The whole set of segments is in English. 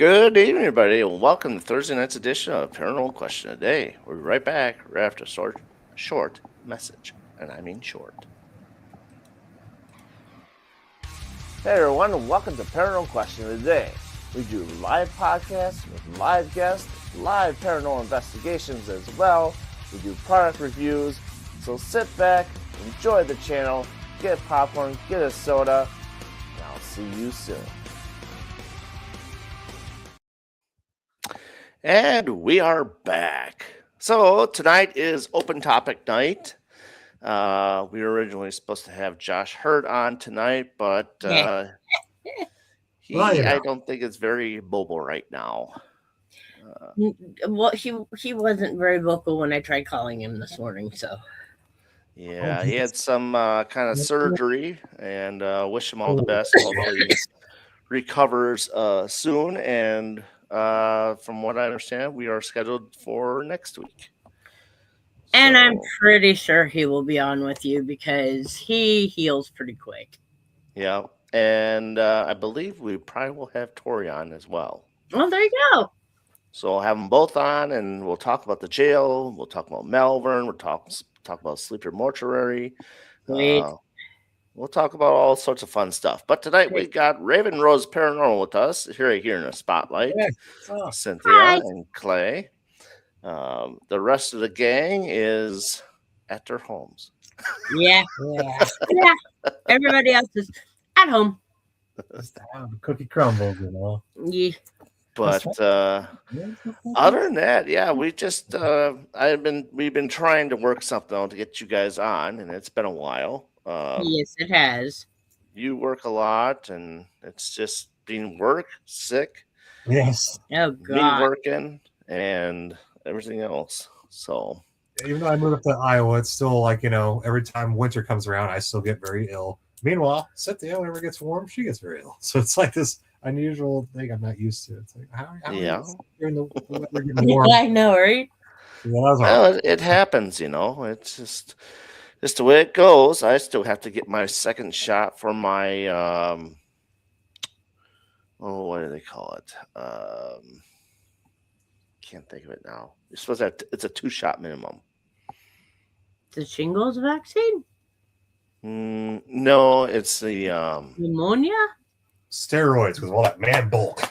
Good evening, everybody, and welcome to Thursday night's edition of Paranormal Question of the Day. We'll be right back right after a short message, and I mean short. Hey everyone, and welcome to Paranormal Question of the Day. We do live podcasts with live guests, live paranormal investigations as well. We do product reviews, so sit back, enjoy the channel, get popcorn, get a soda, and I'll see you soon. And we are back. So tonight is open topic night. We were originally supposed to have Josh Hurt on tonight, but I don't think it's very mobile right now. Well, he wasn't very vocal when I tried calling him this morning, so. Yeah, he had some kind of surgery, and wish him all the best. Hopefully he recovers soon, and from what I understand, we are scheduled for next week. And I'm pretty sure he will be on with you because he heals pretty quick. Yeah, and I believe we probably will have Tori on as well. Well, there you go. So we'll have them both on, and we'll talk about the jail. We'll talk about Malvern. We'll talk about Sleeper Mortuary. We'll talk about all sorts of fun stuff. But tonight we got Raven Rose Paranormal with us here in the spotlight. Cynthia and Clay. The rest of the gang is at their homes. Yeah. Everybody else is at home. Just how the cookie crumbles, you know. Yeah. But other than that, yeah, we just we've been trying to work something out to get you guys on, and it's been a while. Yes, it has. You work a lot, and it's just being work, sick. Yes. Oh God. Me working and everything else. So even though I moved up to Iowa, it's still like, every time winter comes around, I still get very ill. Meanwhile, Cynthia, whenever it gets warm, she gets very ill. So it's like this unusual thing I'm not used to. It's like how during the weather getting warm. I know, right? Well, it happens, It's just the way it goes. I still have to get my second shot for my what do they call it? Can't think of it now. You're supposed to have it's a 2-shot minimum. The shingles vaccine? No, it's the pneumonia? Steroids with all that man bulk.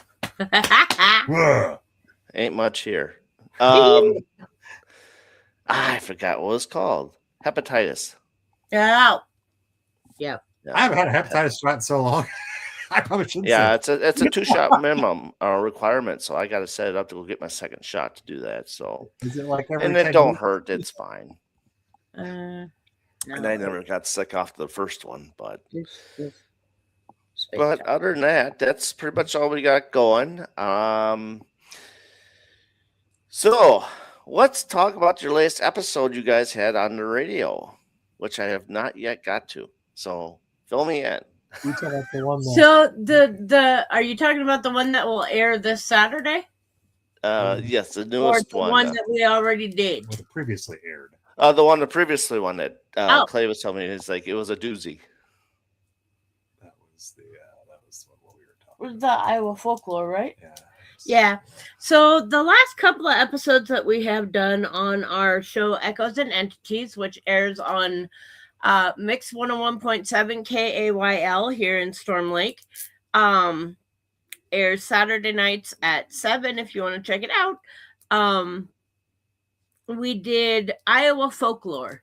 Ain't much here. I forgot what it's called. Hepatitis. Oh. Yep. I haven't had a hepatitis shot in so long. I probably shouldn't. Yeah, it's a 2-shot minimum requirement, so I got to set it up to go get my second shot to do that. So, is it like and it don't hurt. It's fine. No. And I never got sick off the first one, but other than that, that's pretty much all we got going. So let's talk about your latest episode you guys had on the radio, which I have not yet got to. So fill me in. You talk about the one so the are you talking about the one that will air this Saturday? Yes, the newest or the one that we already did. What previously aired. The one that Clay was telling me is like it was a doozy. That was what we were talking about. The Iowa folklore, right? Yeah. Yeah. So the last couple of episodes that we have done on our show Echoes and Entities, which airs on Mix 101.7 KAYL here in Storm Lake, airs Saturday nights at 7 if you want to check it out. We did Iowa folklore.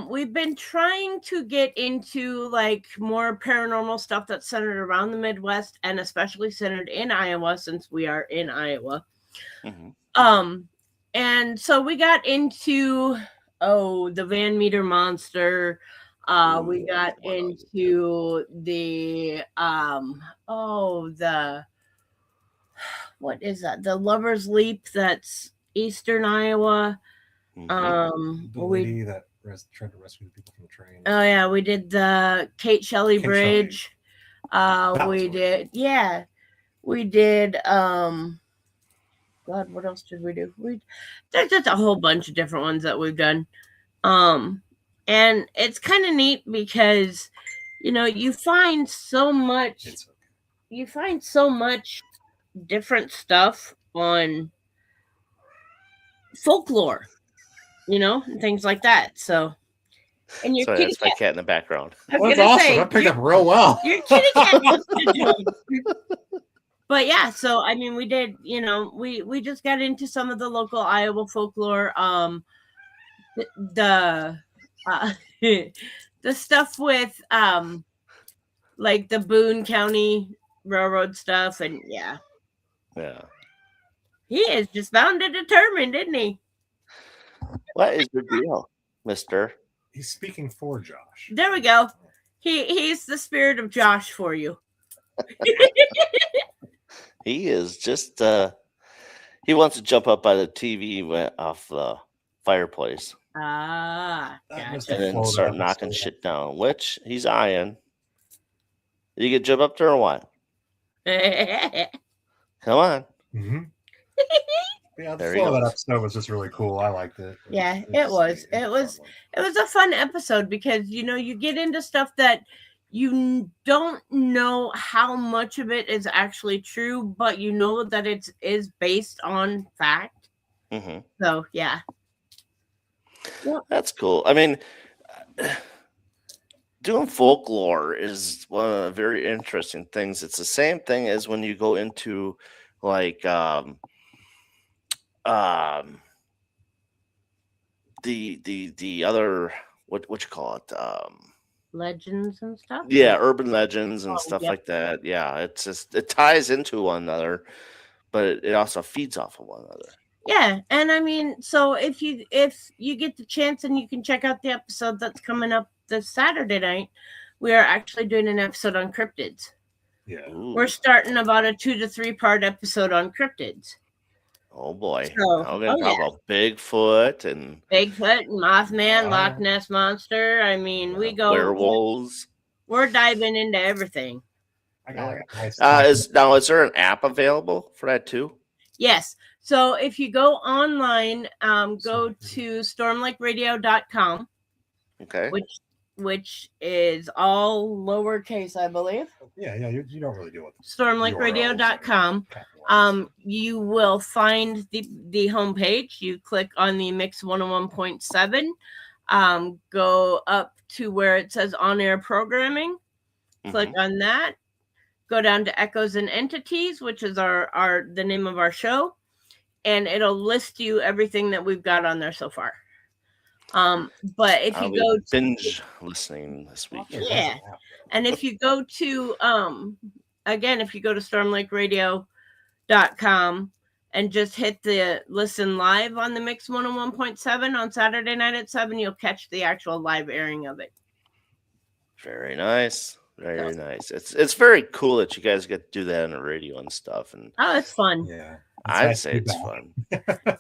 We've been trying to get into like more paranormal stuff that's centered around the Midwest and especially centered in Iowa since we are in Iowa. Mm-hmm. And so we got into the Van Meter monster. We got into the what is that? The Lover's Leap that's Eastern Iowa. The lady that tried to rescue the people from the train. Oh yeah, we did the Kate Shelley Bridge. We did God, what else did we do? There's just a whole bunch of different ones that we've done. And it's kind of neat because you find so much different stuff on folklore, and things like that. So, and your Sorry, kitty that's my cat. cat in the background. I was That's gonna awesome. say, That picked up real well. your kitty cat wants to join. But yeah, so I mean, we did. We just got into some of the local Iowa folklore. The the stuff with like the Boone County Railroad stuff, and yeah, he is just bound and determined, isn't he? What is the deal, Mister? He's speaking for Josh. There we go. He's the spirit of Josh for you. He is just he wants to jump up by the TV off the fireplace. Gotcha. And then start knocking shit down, which he's eyeing. Did you get jump up there or what? Come on. Mm-hmm. Yeah, the There flow he of that goes. episode was just really cool. I liked it. Yeah, it was a fun episode because you get into stuff that you don't know how much of it is actually true, but you know that it is based on fact. Mm-hmm. So yeah. Yep. That's cool. I mean, doing folklore is one of the very interesting things. It's the same thing as when you go into like the other what you call it, legends and stuff. Yeah, urban legends and stuff like that. Yeah, it's just it ties into one another, but it also feeds off of one another. Yeah, and I mean, so if you get the chance and you can check out the episode that's coming up this Saturday night, we are actually doing an episode on cryptids. Yeah, we're starting about a 2 to 3 part episode on cryptids. Oh boy, so, I'm gonna talk about Bigfoot and Mothman, Loch Ness monster. I mean, we go werewolves. We're diving into everything. I got is there an app available for that too? Yes. So if you go online, go to stormlakeradio.com. Okay. Which is all lowercase, I believe. Yeah, you don't really do it. Stormlakeradio.com. You will find the homepage. You click on the Mix 101.7. Go up to where it says on-air programming. Click on that. Go down to Echoes and Entities, which is the name of our show, and it'll list you everything that we've got on there so far. But if you go binge listening this week, and if you go to again, if you go to stormlakeradio.com and just hit the listen live on the Mix 101.7 on Saturday night at 7, you'll catch the actual live airing of it. Very nice. Very nice. It's very cool that you guys get to do that on the radio and stuff. And it's fun. Yeah, I'd say it's fun.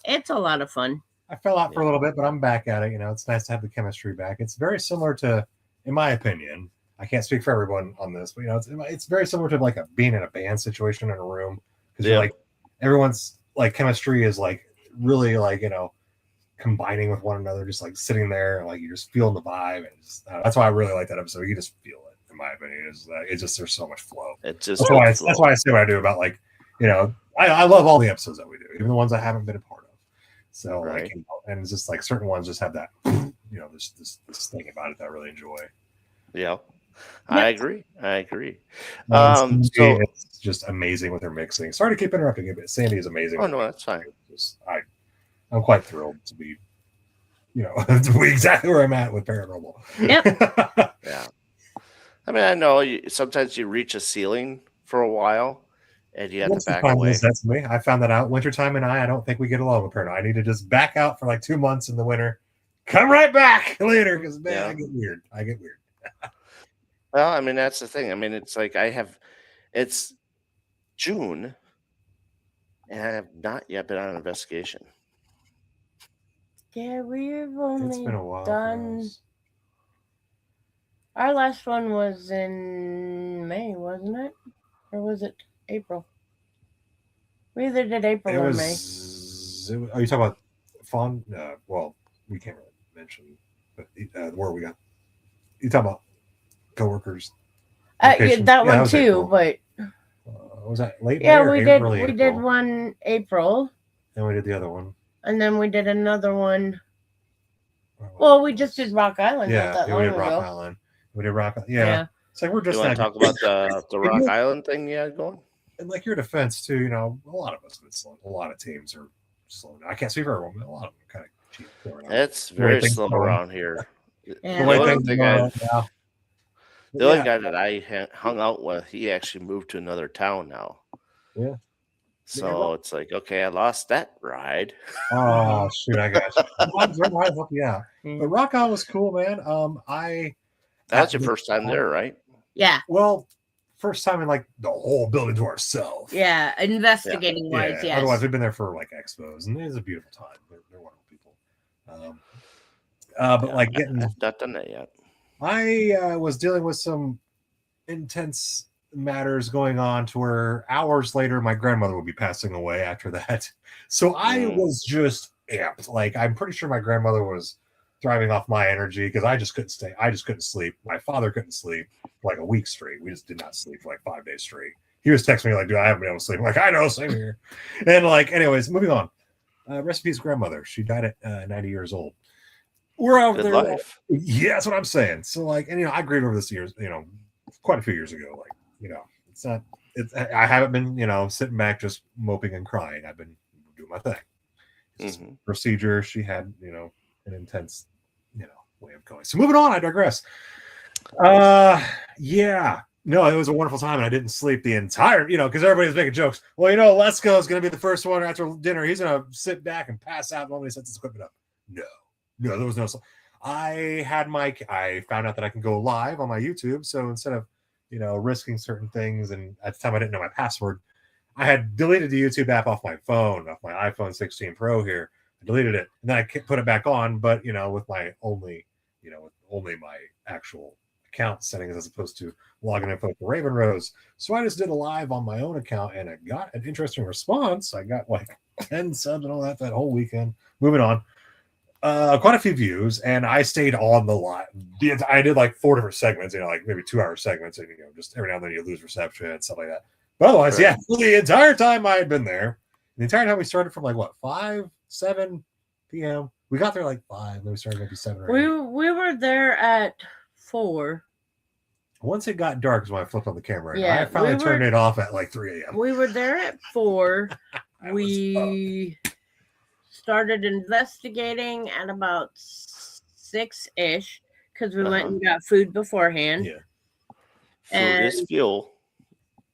It's a lot of fun. I fell out for a little bit, but I'm back at it. It's nice to have the chemistry back. It's very similar to, in my opinion, I can't speak for everyone on this, but it's very similar to like being in a band situation in a room, because you're like everyone's like chemistry is like really like combining with one another, just like sitting there and like you're just feeling the vibe, and that's why I really like that episode. You just feel it. In my opinion, it's just there's so much flow. It's just that's why I say what I do about like I love all the episodes that we do, even the ones I haven't been a part of. So like, and it's just like certain ones just have that this thing about it that I really enjoy. Yeah, I agree. So it's just amazing with her mixing. Sorry to keep interrupting you, but Sandy is amazing. Oh no, that's fine. I'm quite thrilled to be to be exactly where I'm at with paranormal. Yep. Yeah. I mean, I know sometimes you reach a ceiling for a while and you have to back away. That's me. I found that out. Wintertime and I don't think we get along with paranormal. I need to just back out for like 2 months in the winter. Come right back later, because I get weird. Well, I mean, that's the thing. I mean, it's like it's June and I have not yet been on an investigation. Yeah, we've only been a while done. Our last one was in May, wasn't it? Or was it April? We either did April or May. Are you talking about Fawn? Well, we can't really mention, but where we got. You talking about coworkers? Yeah, that one too, April. But Was that late May Yeah, or we early did. We April? did one April, Then we did the other one. and then we did another one. Where was Well, it? we just did Rock Island not that we long did Rock ago. Island. We did Rock Island. Yeah. It's like we're You just want to not talk about the Rock Island thing you had going? and like your defense too, you know, a lot of us have been slow. A lot of teams are slow. I can't speak for everyone, but a lot of them are kind of cheap. It's very slow around here. Yeah. The The way only things thing are I've now. The only guy that I hung out with, he actually moved to another town now. Yeah. So it's like, okay, I lost that ride. Oh shoot, I got you. I'll help you out. But Rock Island was cool, man. That was your first time there, right? Yeah. Well, first time in like the whole building to ourselves. Yeah, investigating wise, yes. Otherwise, we've been there for like expos, and it is a beautiful time. They're wonderful people. But like getting, I've not done that yet. I was dealing with some intense matters going on to where hours later my grandmother would be passing away after that. So I was just amped. Like I'm pretty sure my grandmother was thriving off my energy because I just couldn't stay. I just couldn't sleep. My father couldn't sleep for like a week straight. We just did not sleep for like 5 days straight. He was texting me like, dude, I haven't been able to sleep. I'm like, I know, same here. And like, anyways, moving on. Rest in peace, grandmother. She died at 90 years old. We're out there. Life. Yeah, that's what I'm saying. So like, and I grieved over this years, quite a few years ago. Like, it's not. I haven't been, sitting back just moping and crying. I've been doing my thing. It's just procedure. She had, an intense, way of going. So moving on. I digress. Yeah. No, it was a wonderful time, and I didn't sleep the entire, because everybody was making jokes. Well, Lesko is going to be the first one after dinner. He's going to sit back and pass out when he sets his equipment up. No, there was no. I found out that I can go live on my YouTube. So instead of, risking certain things, and at the time I didn't know my password, I had deleted the YouTube app off my phone, off my iPhone 16 Pro here. I deleted it, and then I put it back on, but with my only my actual account settings as opposed to logging in for Raven Rose. So I just did a live on my own account, and I got an interesting response. I got like 10 subs and all that whole weekend. Moving on. Quite a few views, and I stayed on the live. I did like 4 different segments, like maybe 2-hour segments, and just every now and then you lose reception and stuff like that. But otherwise, yeah, the entire time I had been there, the entire time we started from like 7 p.m. We got there like 5, then we started maybe 7 or 8. We were there at 4. Once it got dark is when I flipped on the camera. Yeah, I finally turned it off at like 3 a.m. We were there at 4. We started investigating at about 6-ish because we went and got food beforehand. Yeah. Food is fuel.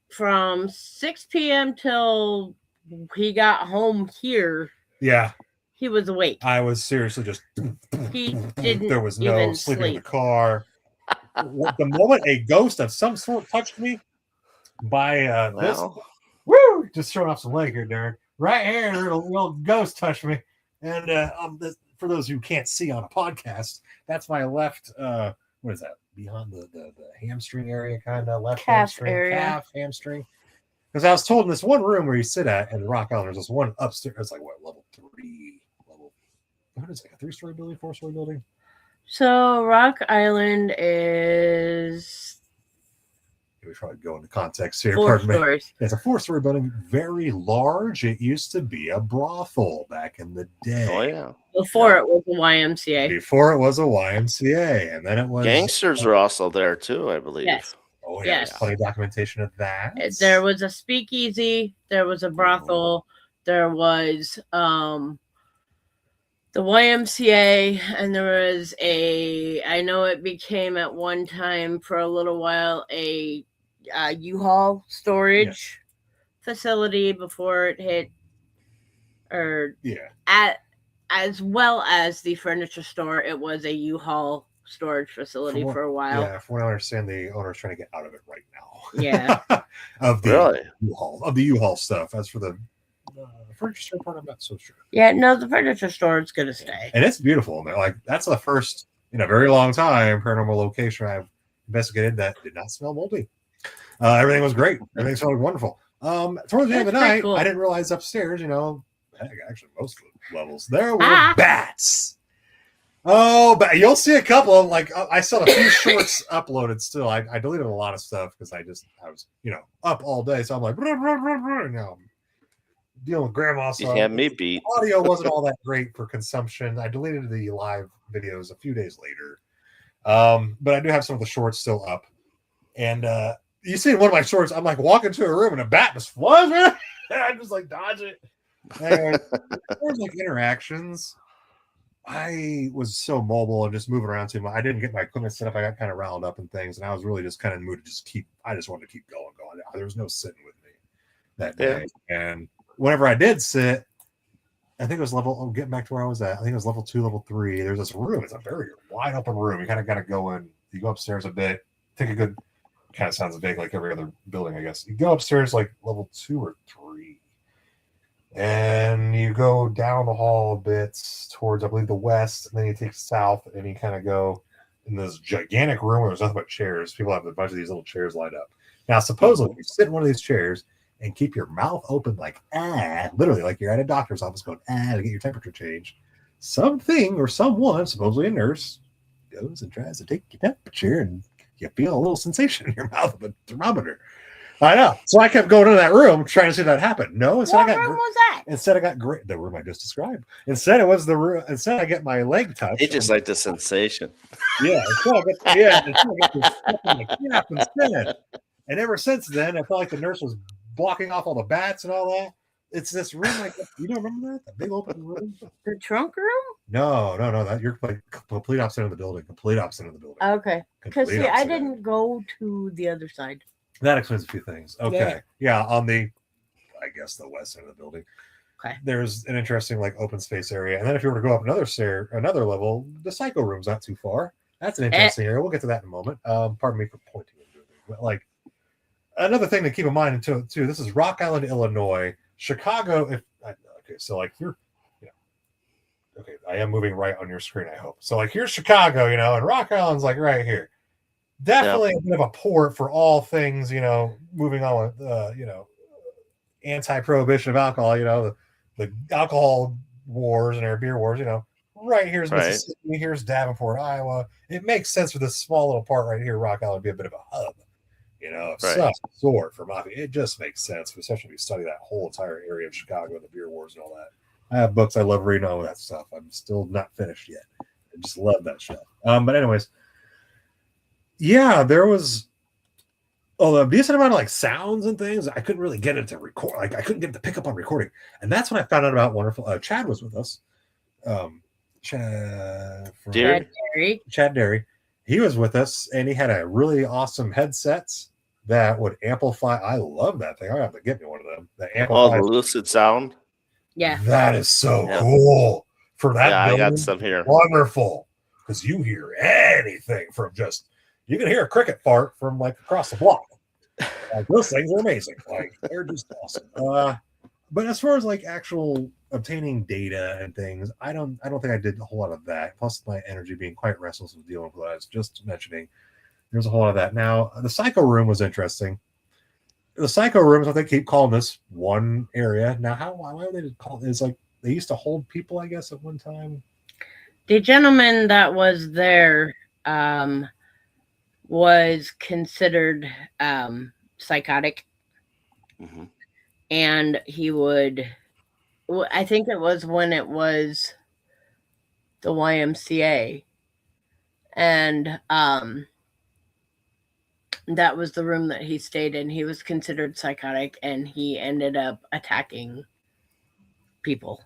From 6 p.m. till he got home here. Yeah. He was awake. I was seriously just. He didn't. There was no sleeping in the car. The moment a ghost of some sort touched me by this. Woo! Just showing off some leg here, Darren. Right here, a little ghost touched me. And for those who can't see on a podcast, that's my left. What is that? Behind the hamstring area, kind of left calf hamstring. Because I was told in this one room where you sit at Rock Island, there's this one upstairs. It's like level 3, what is it? A 3-story building, 4-story building? So Rock Island is. We probably go into context here. 4 stories. It's a 4-story building, very large. It used to be a brothel back in the day. Oh yeah. Before it was a YMCA. Before it was a YMCA, and then it was gangsters were also there too, I believe. Yes. Oh yeah, yes. There's plenty of documentation of that. There was a speakeasy. There was a brothel. There was the YMCA, and there was I know it became at one time for a little while a U-Haul storage facility before it hit, as well as the furniture store. It was a U-Haul storage facility for a while. Yeah, from what I understand, the owner's trying to get out of it right now. Yeah. of the U-Haul stuff. As for the furniture store part, I'm not so sure. Yeah, no, the furniture store is going to stay. And it's beautiful. Like, that's the first in a very long time paranormal location I've investigated that did not smell moldy. Everything was great. Everything smelled wonderful. Towards the end of the night, cool. I didn't realize upstairs, actually most levels, there were bats. Oh, but you'll see a couple of like I saw a few shorts uploaded still. I deleted a lot of stuff because I was up all day, so I'm like now I'm dealing with grandma. You So had me beat. audio wasn't all that great for consumption. I deleted the live videos a few days later, but I do have some of the shorts still up. And you see in one of my shorts, I'm like walking to a room and a bat just flies, man. I just like dodge it. Anyway, there's like interactions. I was so mobile and just moving around too much. I didn't get my equipment set up. I got kind of riled up and things, and I was really just kind of in the mood to I just wanted to keep going. There was no sitting with me that day. And whenever I did sit, I think it was getting back to where I was at. I think it was level 2, level 3. There's this room. It's a very wide open room. You kind of got to go in. You go upstairs a bit. Take a good, kind of sounds big like every other building, I guess. You go upstairs like level 2 or 3. And you go down the hall a bit towards, I believe, the west, and then you take south, and you kind of go in this gigantic room where there's nothing but chairs. People have a bunch of these little chairs lined up. Now, supposedly, if you sit in one of these chairs and keep your mouth open like, literally like you're at a doctor's office going, to get your temperature changed, something or someone, supposedly a nurse, goes and tries to take your temperature, and you feel a little sensation in your mouth of a thermometer. I know. So I kept going into that room trying to see that happen. No, instead what room was that? Instead I got the room I just described. Instead it was the room. Instead I get my leg touched. It just like the sensation. Yeah. Instead. And ever since then, I felt like the nurse was blocking off all the bats and all that. It's this room like you don't remember that? Big open room? The trunk room? No. That you're like complete opposite of the building. Complete opposite of the building. Okay. Because I didn't go to the other side. That explains a few things. Okay. Yeah, on the, I guess, the west end of the building. Okay. There's an interesting like open space area. And then if you were to go up another level, the psycho room's not too far. That's an interesting area. We'll get to that in a moment. Pardon me for pointing into it. But like another thing to keep in mind too, this is Rock Island, Illinois. Chicago, so like you're okay, I am moving right on your screen, I hope. So like here's Chicago, and Rock Island's like right here. Definitely a bit of a port for all things, moving on with, anti-prohibition of alcohol, the alcohol wars and our beer wars, right here's Mississippi, here's Davenport, Iowa. It makes sense for this small little part right here, Rock Island, to be a bit of a hub, of some sort for mafia. It just makes sense, especially if you study that whole entire area of Chicago and the beer wars and all that. I have books I love reading all that stuff. I'm still not finished yet. I just love that stuff. But anyways, yeah, there was a decent amount of like sounds and things. I couldn't really get it to record. Like I couldn't get it to pick up on recording. And that's when I found out about wonderful. Chad was with us. Chad Derry. He was with us, and he had a really awesome headsets that would amplify. I love that thing. I have to get me one of them. That amplifies. The lucid sound. Yeah, that is so cool for that. Yeah, building, I got some here. Wonderful, because you hear anything from just. You can hear a cricket fart from like across the block. Like those things are amazing. Like they're just awesome. But as far as like actual obtaining data and things, I don't think I did a whole lot of that. Plus my energy being quite restless with dealing with what I was just mentioning. There's a whole lot of that. Now the psycho room was interesting. The psycho room is what they keep calling this one area. Now why would they call it? It's like they used to hold people, I guess, at one time. The gentleman that was there was considered psychotic, and he would, I think it was when it was the YMCA, and that was the room that he stayed in. He was considered psychotic, and he ended up attacking people.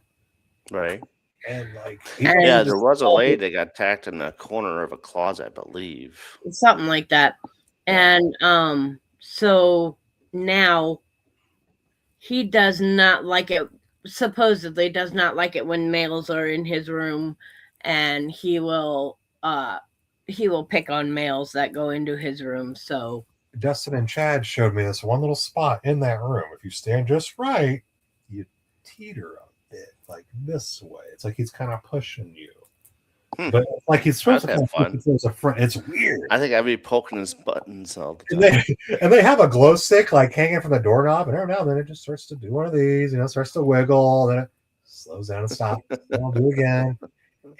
Right. And like, there was a lady that got attacked in the corner of a closet, I believe. Something like that. And so now he does not like it, supposedly does not like it when males are in his room, and he will pick on males that go into his room. So Justin and Chad showed me this one little spot in that room. If you stand just right, you teeter up. It like this way. It's like he's kind of pushing you, but it's like he's supposed to have fun. It's weird. I think I'd be poking his buttons all the time. And they have a glow stick like hanging from the doorknob, and every now and then it just starts to do one of these. Starts to wiggle, then it slows down and stops. I'll do it again.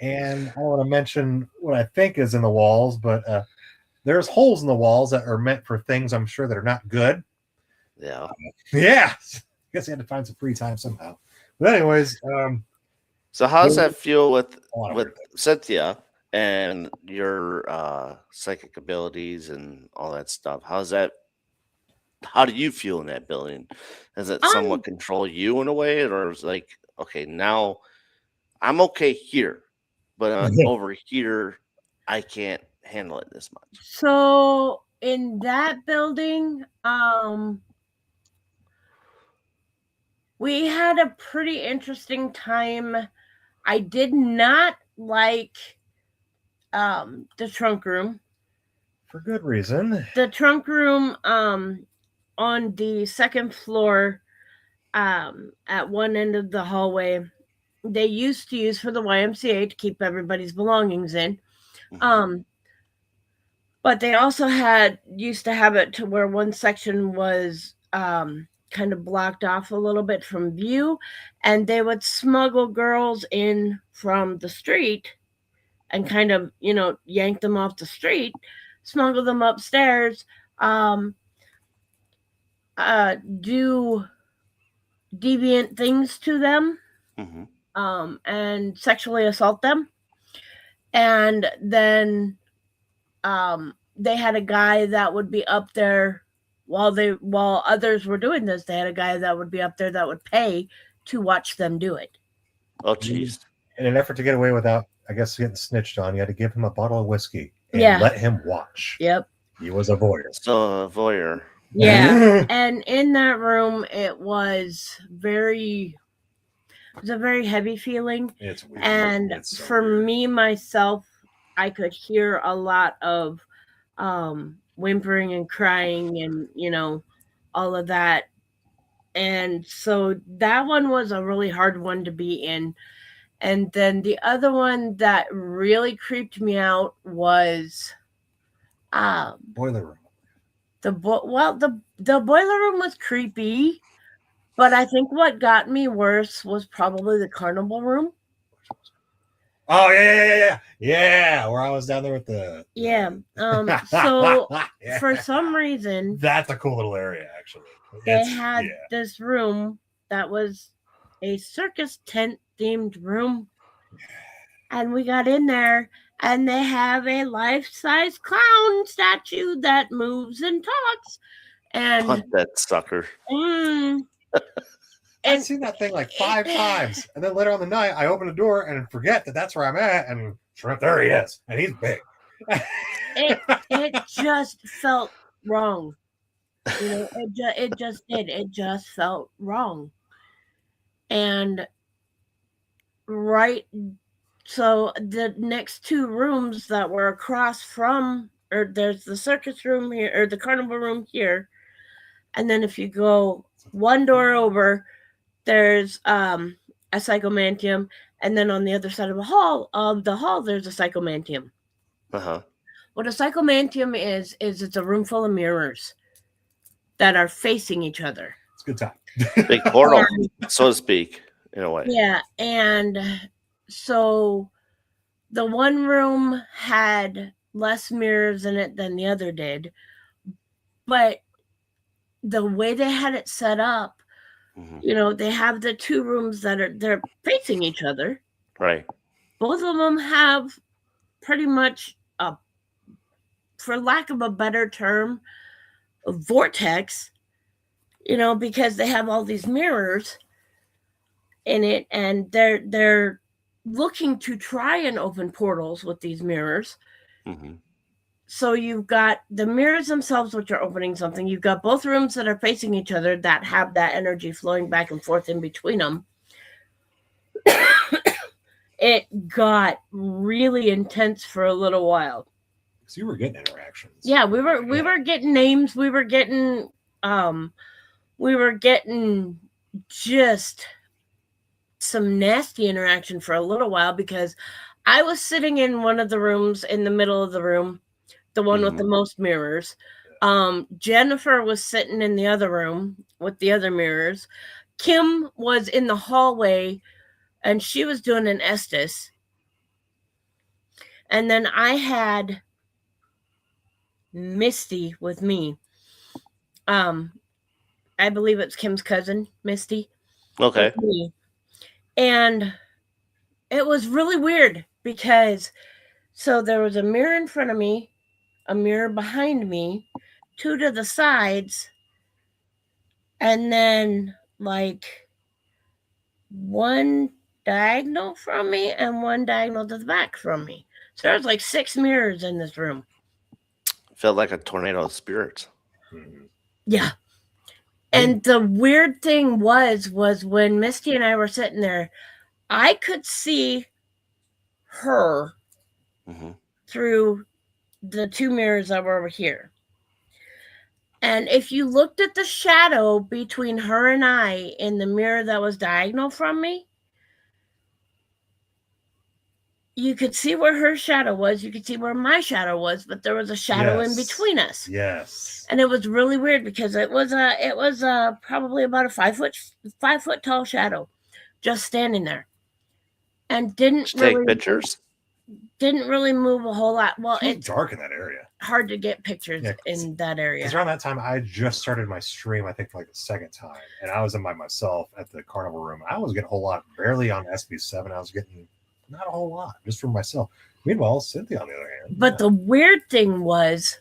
And I want to mention what I think is in the walls, but there's holes in the walls that are meant for things I'm sure that are not good. Yeah. Yeah. I guess he had to find some free time somehow. But anyways, so how does that feel with weird Cynthia and your psychic abilities and all that stuff? How do you feel in that building? Does it somewhat control you in a way, or is like, okay, now I'm okay here, but over here I can't handle it this much? So in that building, we had a pretty interesting time. I did not like the trunk room. For good reason. The trunk room on the second floor at one end of the hallway, they used to use for the YMCA to keep everybody's belongings in. But they also used to have it to where one section was kind of blocked off a little bit from view, and they would smuggle girls in from the street and kind of, yank them off the street, smuggle them upstairs, do deviant things to them, and sexually assault them. And then they had a guy that would be up there while others were doing this. They had a guy that would be up there that would pay to watch them do it. Oh, jeez. In an effort to get away without, I guess, getting snitched on, you had to give him a bottle of whiskey and let him watch. Yep. He was a voyeur. So a voyeur. Yeah. And in that room, it was a very heavy feeling. It's weird. And it's so for weird. me, myself, I could hear a lot of whimpering and crying and, all of that. And so that one was a really hard one to be in. And then the other one that really creeped me out was boiler room. The boiler room was creepy, but I think what got me worse was probably the carnival room. Oh yeah, where I was down there with the So for some reason, that's a cool little area actually. They had this room that was a circus tent themed room, and we got in there, and they have a life-size clown statue that moves and talks. And Punt that sucker. I've seen that thing like 5 times, and then later on the night, I open the door and forget that that's where I'm at, and sure enough, there he is, and he's big. it just felt wrong. It just did. It just felt wrong. And so the next 2 rooms that were across from, or there's the circus room here, or the carnival room here, and then if you go one door over, there's a psychomantium, and then on the other side of the hall, there's a psychomantium. What a psychomantium is it's a room full of mirrors that are facing each other. It's a good time. Big portal, so to speak, in a way. Yeah, and so the one room had less mirrors in it than the other did, but the way they had it set up, they have the 2 rooms they're facing each other. Right. Both of them have pretty much for lack of a better term, a vortex, because they have all these mirrors in it, and they're looking to try and open portals with these mirrors. So you've got the mirrors themselves, which are opening something. You've got both rooms that are facing each other that have that energy flowing back and forth in between them. It got really intense for a little while. So you were getting interactions. Yeah, we were getting names. We were getting just some nasty interaction for a little while, because I was sitting in one of the rooms in the middle of the room, the one with the most mirrors. Jennifer was sitting in the other room with the other mirrors. Kim was in the hallway, and she was doing an Estes. And then I had Misty with me. I believe it's Kim's cousin, Misty. Okay. With me. And it was really weird because so there was a mirror in front of me, a mirror behind me, 2 to the sides, and then like 1 diagonal from me and 1 diagonal to the back from me. So there's like 6 mirrors in this room. Felt like a tornado of spirits. Yeah. And the weird thing was when Misty and I were sitting there, I could see her through the 2 mirrors that were over here. And if you looked at the shadow between her and I in the mirror that was diagonal from me, you could see where her shadow was. You could see where my shadow was, but there was a shadow in between us. Yes. And it was really weird because it was probably about a 5 foot tall shadow just standing there. And didn't take pictures? Didn't really move a whole lot. Well, it's dark in that area. Hard to get pictures in that area. Because around that time, I just started my stream, I think, for like the second time. And I was in by myself at the carnival room. I was getting a whole lot, barely on SB7. I was getting not a whole lot, just for myself. Meanwhile, Cynthia, on the other hand. But the weird thing was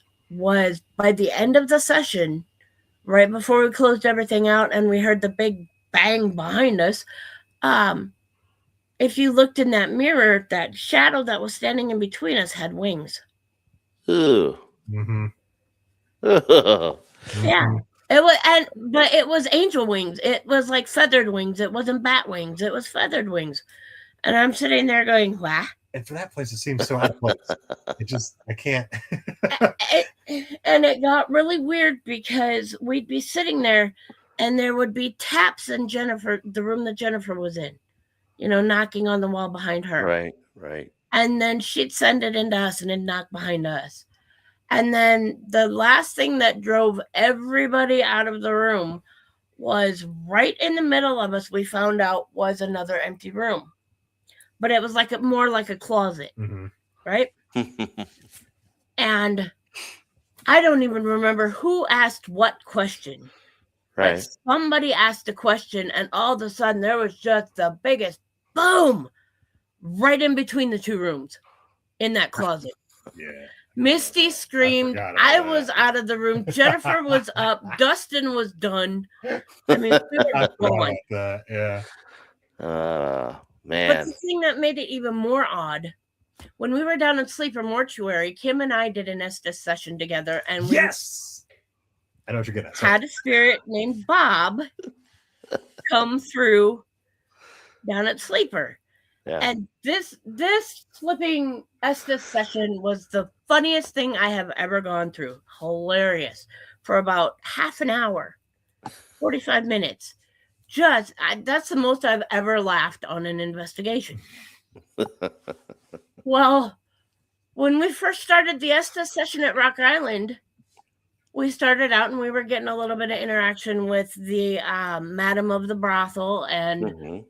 by the end of the session, right before we closed everything out and we heard the big bang behind us, if you looked in that mirror, that shadow that was standing in between us had wings. Ooh. Yeah. It was, but it was angel wings. It was like feathered wings. It wasn't bat wings. It was feathered wings. And I'm sitting there going, "Wow." And for that place, it seems so out of place. I can't. And it got really weird because we'd be sitting there and there would be taps in the room that Jennifer was in, knocking on the wall behind her. Right. And then she'd send it into us and it'd knock behind us. And then the last thing that drove everybody out of the room was right in the middle of us, we found out was another empty room. But it was more like a closet, right? And I don't even remember who asked what question. Right. But somebody asked a question, and all of a sudden there was just the biggest boom right in between the 2 rooms in that closet. Yeah. Misty screamed. I was out of the room. Jennifer was up. Dustin was done. I mean, we were going. Yeah. Man. But the thing that made it even more odd, when we were down in Sleeper Mortuary, Kim and I did an Estes session together, and we I know what you're getting at. had a spirit named Bob come through down at Sleeper. Yeah. And this flipping Estes session was the funniest thing I have ever gone through. Hilarious. For about half an hour, 45 minutes. That's the most I've ever laughed on an investigation. Well, when we first started the Estes session at Rock Island, we started out and we were getting a little bit of interaction with the madam of the brothel and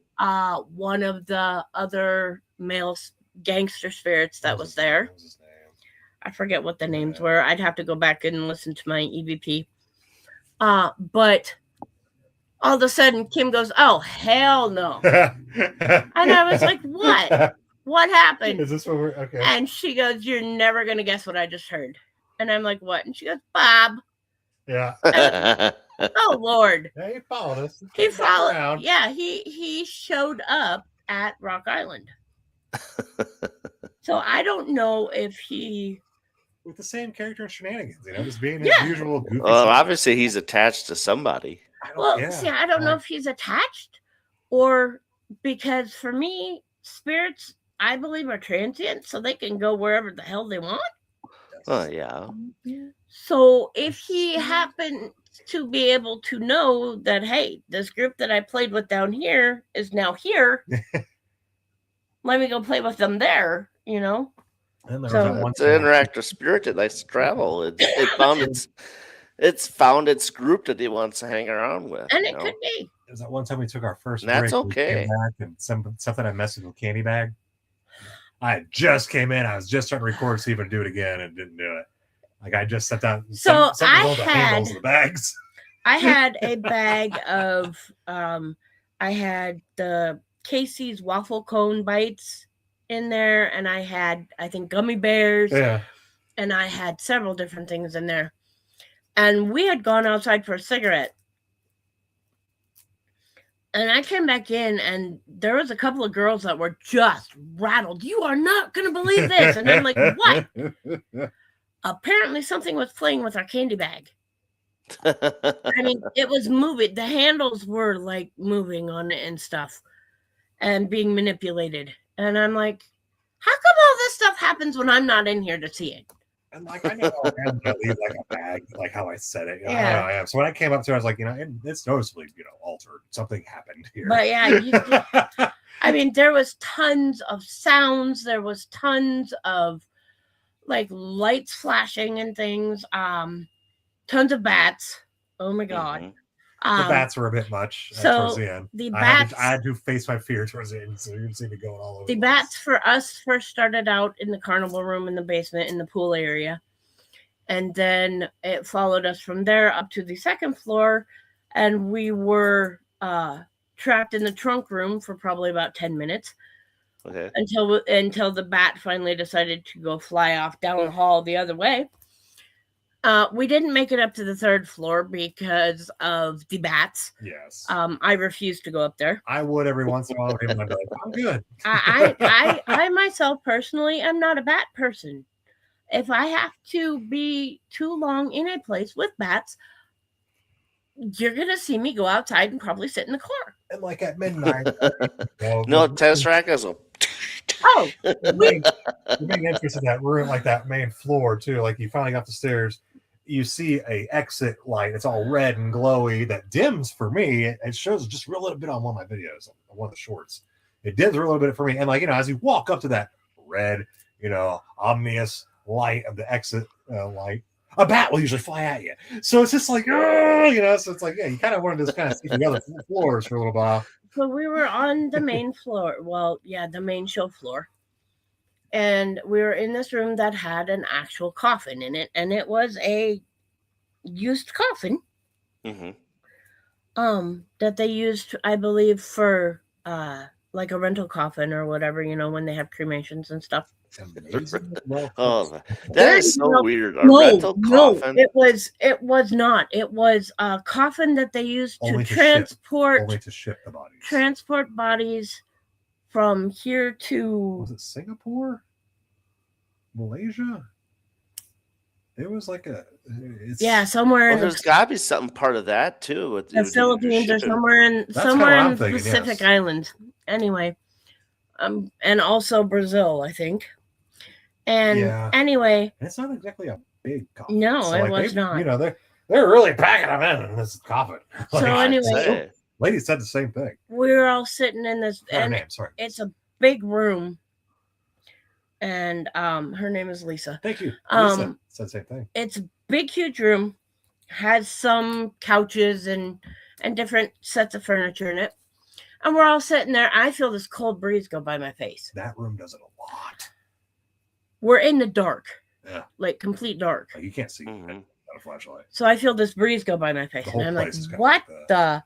one of the other male gangster spirits that was there. I forget what the names were. I'd have to go back and listen to my EVP. But all of a sudden, Kim goes, "Oh, hell no." And I was like, "What? What happened?" Is this what we're okay? And she goes, "You're never going to guess what I just heard." And I'm like, "What?" And she goes, "Bob." Yeah. Oh, Lord. Yeah, he followed us. He followed. Around. Yeah, he showed up at Rock Island. So I don't know if he... With the same character and shenanigans, just being his usual goofy. Well, obviously he's attached to somebody. I don't know if he's attached or because for me, spirits, I believe, are transient, so they can go wherever the hell they want. Oh, yeah. So if he happened to be able to know that, hey, this group that I played with down here is now here, let me go play with them there, So it's an interactive spirit that likes to travel. It's found its group that he wants to hang around with. And it could be. It was that one time we took our first break. That's okay. And something I messed with Candy Bag. I just came in. I was just starting to record, see if I could do it again, and didn't do it. Like I just set down So some of the handles of the bags. I had a bag of I had the Casey's waffle cone bites in there, and I had, I think, gummy bears, and I had several different things in there. And we had gone outside for a cigarette. And I came back in, and there was a couple of girls that were just rattled. You are not going to believe this. And I'm like, what? Apparently something was playing with our candy bag. I mean, it was moving. The handles were like moving on it and stuff and being manipulated. And I'm like, how come all this stuff happens when I'm not in here to see it? And like, I know I am going to leave like a bag, like how I said it. You know, I know I am. So when I came up to it, I was like, it's noticeably, altered. Something happened here. But yeah, I mean, there was tons of sounds. There was tons of like lights flashing and things. Tons of bats. Oh my god. Mm-hmm. The bats were a bit much towards the end. The bats, I had to face my fear towards the end, so you can see me going all over. The bats for us first started out in the carnival room in the basement in the pool area. And then it followed us from there up to the second floor. And we were trapped in the trunk room for probably about 10 minutes. Okay. Until the bat finally decided to go fly off down the hall the other way. We didn't make it up to the third floor because of the bats. Yes. I refused to go up there. I would every once in a while. I'd be like, I'm good. I myself personally am not a bat person. If I have to be too long in a place with bats, you're going to see me go outside and probably sit in the car. And like at midnight. No, tennis rackets will... Oh, the main entrance in that room, like that main floor too, like you finally got the stairs, you see a exit light. It's all red and glowy that dims for me. It shows just a real little bit on one of my videos, on one of the shorts. It dims a little bit for me. And like, as you walk up to that red, ominous light of the exit light, a bat will usually fly at you. So it's just like, so it's like, you kind of wanted to just kind of see the other floors for a little while. So we were on the main floor. Well, yeah, the main show floor. And we were in this room that had an actual coffin in it. And it was a used coffin. Mm-hmm. That they used, I believe, for like a rental coffin or whatever, when they have cremations and stuff. Oh, that is so weird. A rental coffin? No, it was not. It was a coffin that they used to transport. Only to ship the bodies. Transport bodies from here to. Was it Singapore? Malaysia? It was like somewhere. Well, there's got to be something part of that too. With the Philippines or somewhere in the Pacific Islands. Anyway, and also Brazil, I think. And anyway, it's not exactly a big coffin. No, so it was not. They're really packing them in this coffin. So anyway, lady said the same thing. We were all sitting in this. It's a big room, and her name is Lisa. Thank you. Lisa said the same thing. It's a big, huge room, has some couches and different sets of furniture in it, and we're all sitting there. I feel this cold breeze go by my face. That room does it a lot. We're in the dark, like complete dark. Like you can't see without a flashlight. So I feel this breeze go by my face, and I'm like, "What the?"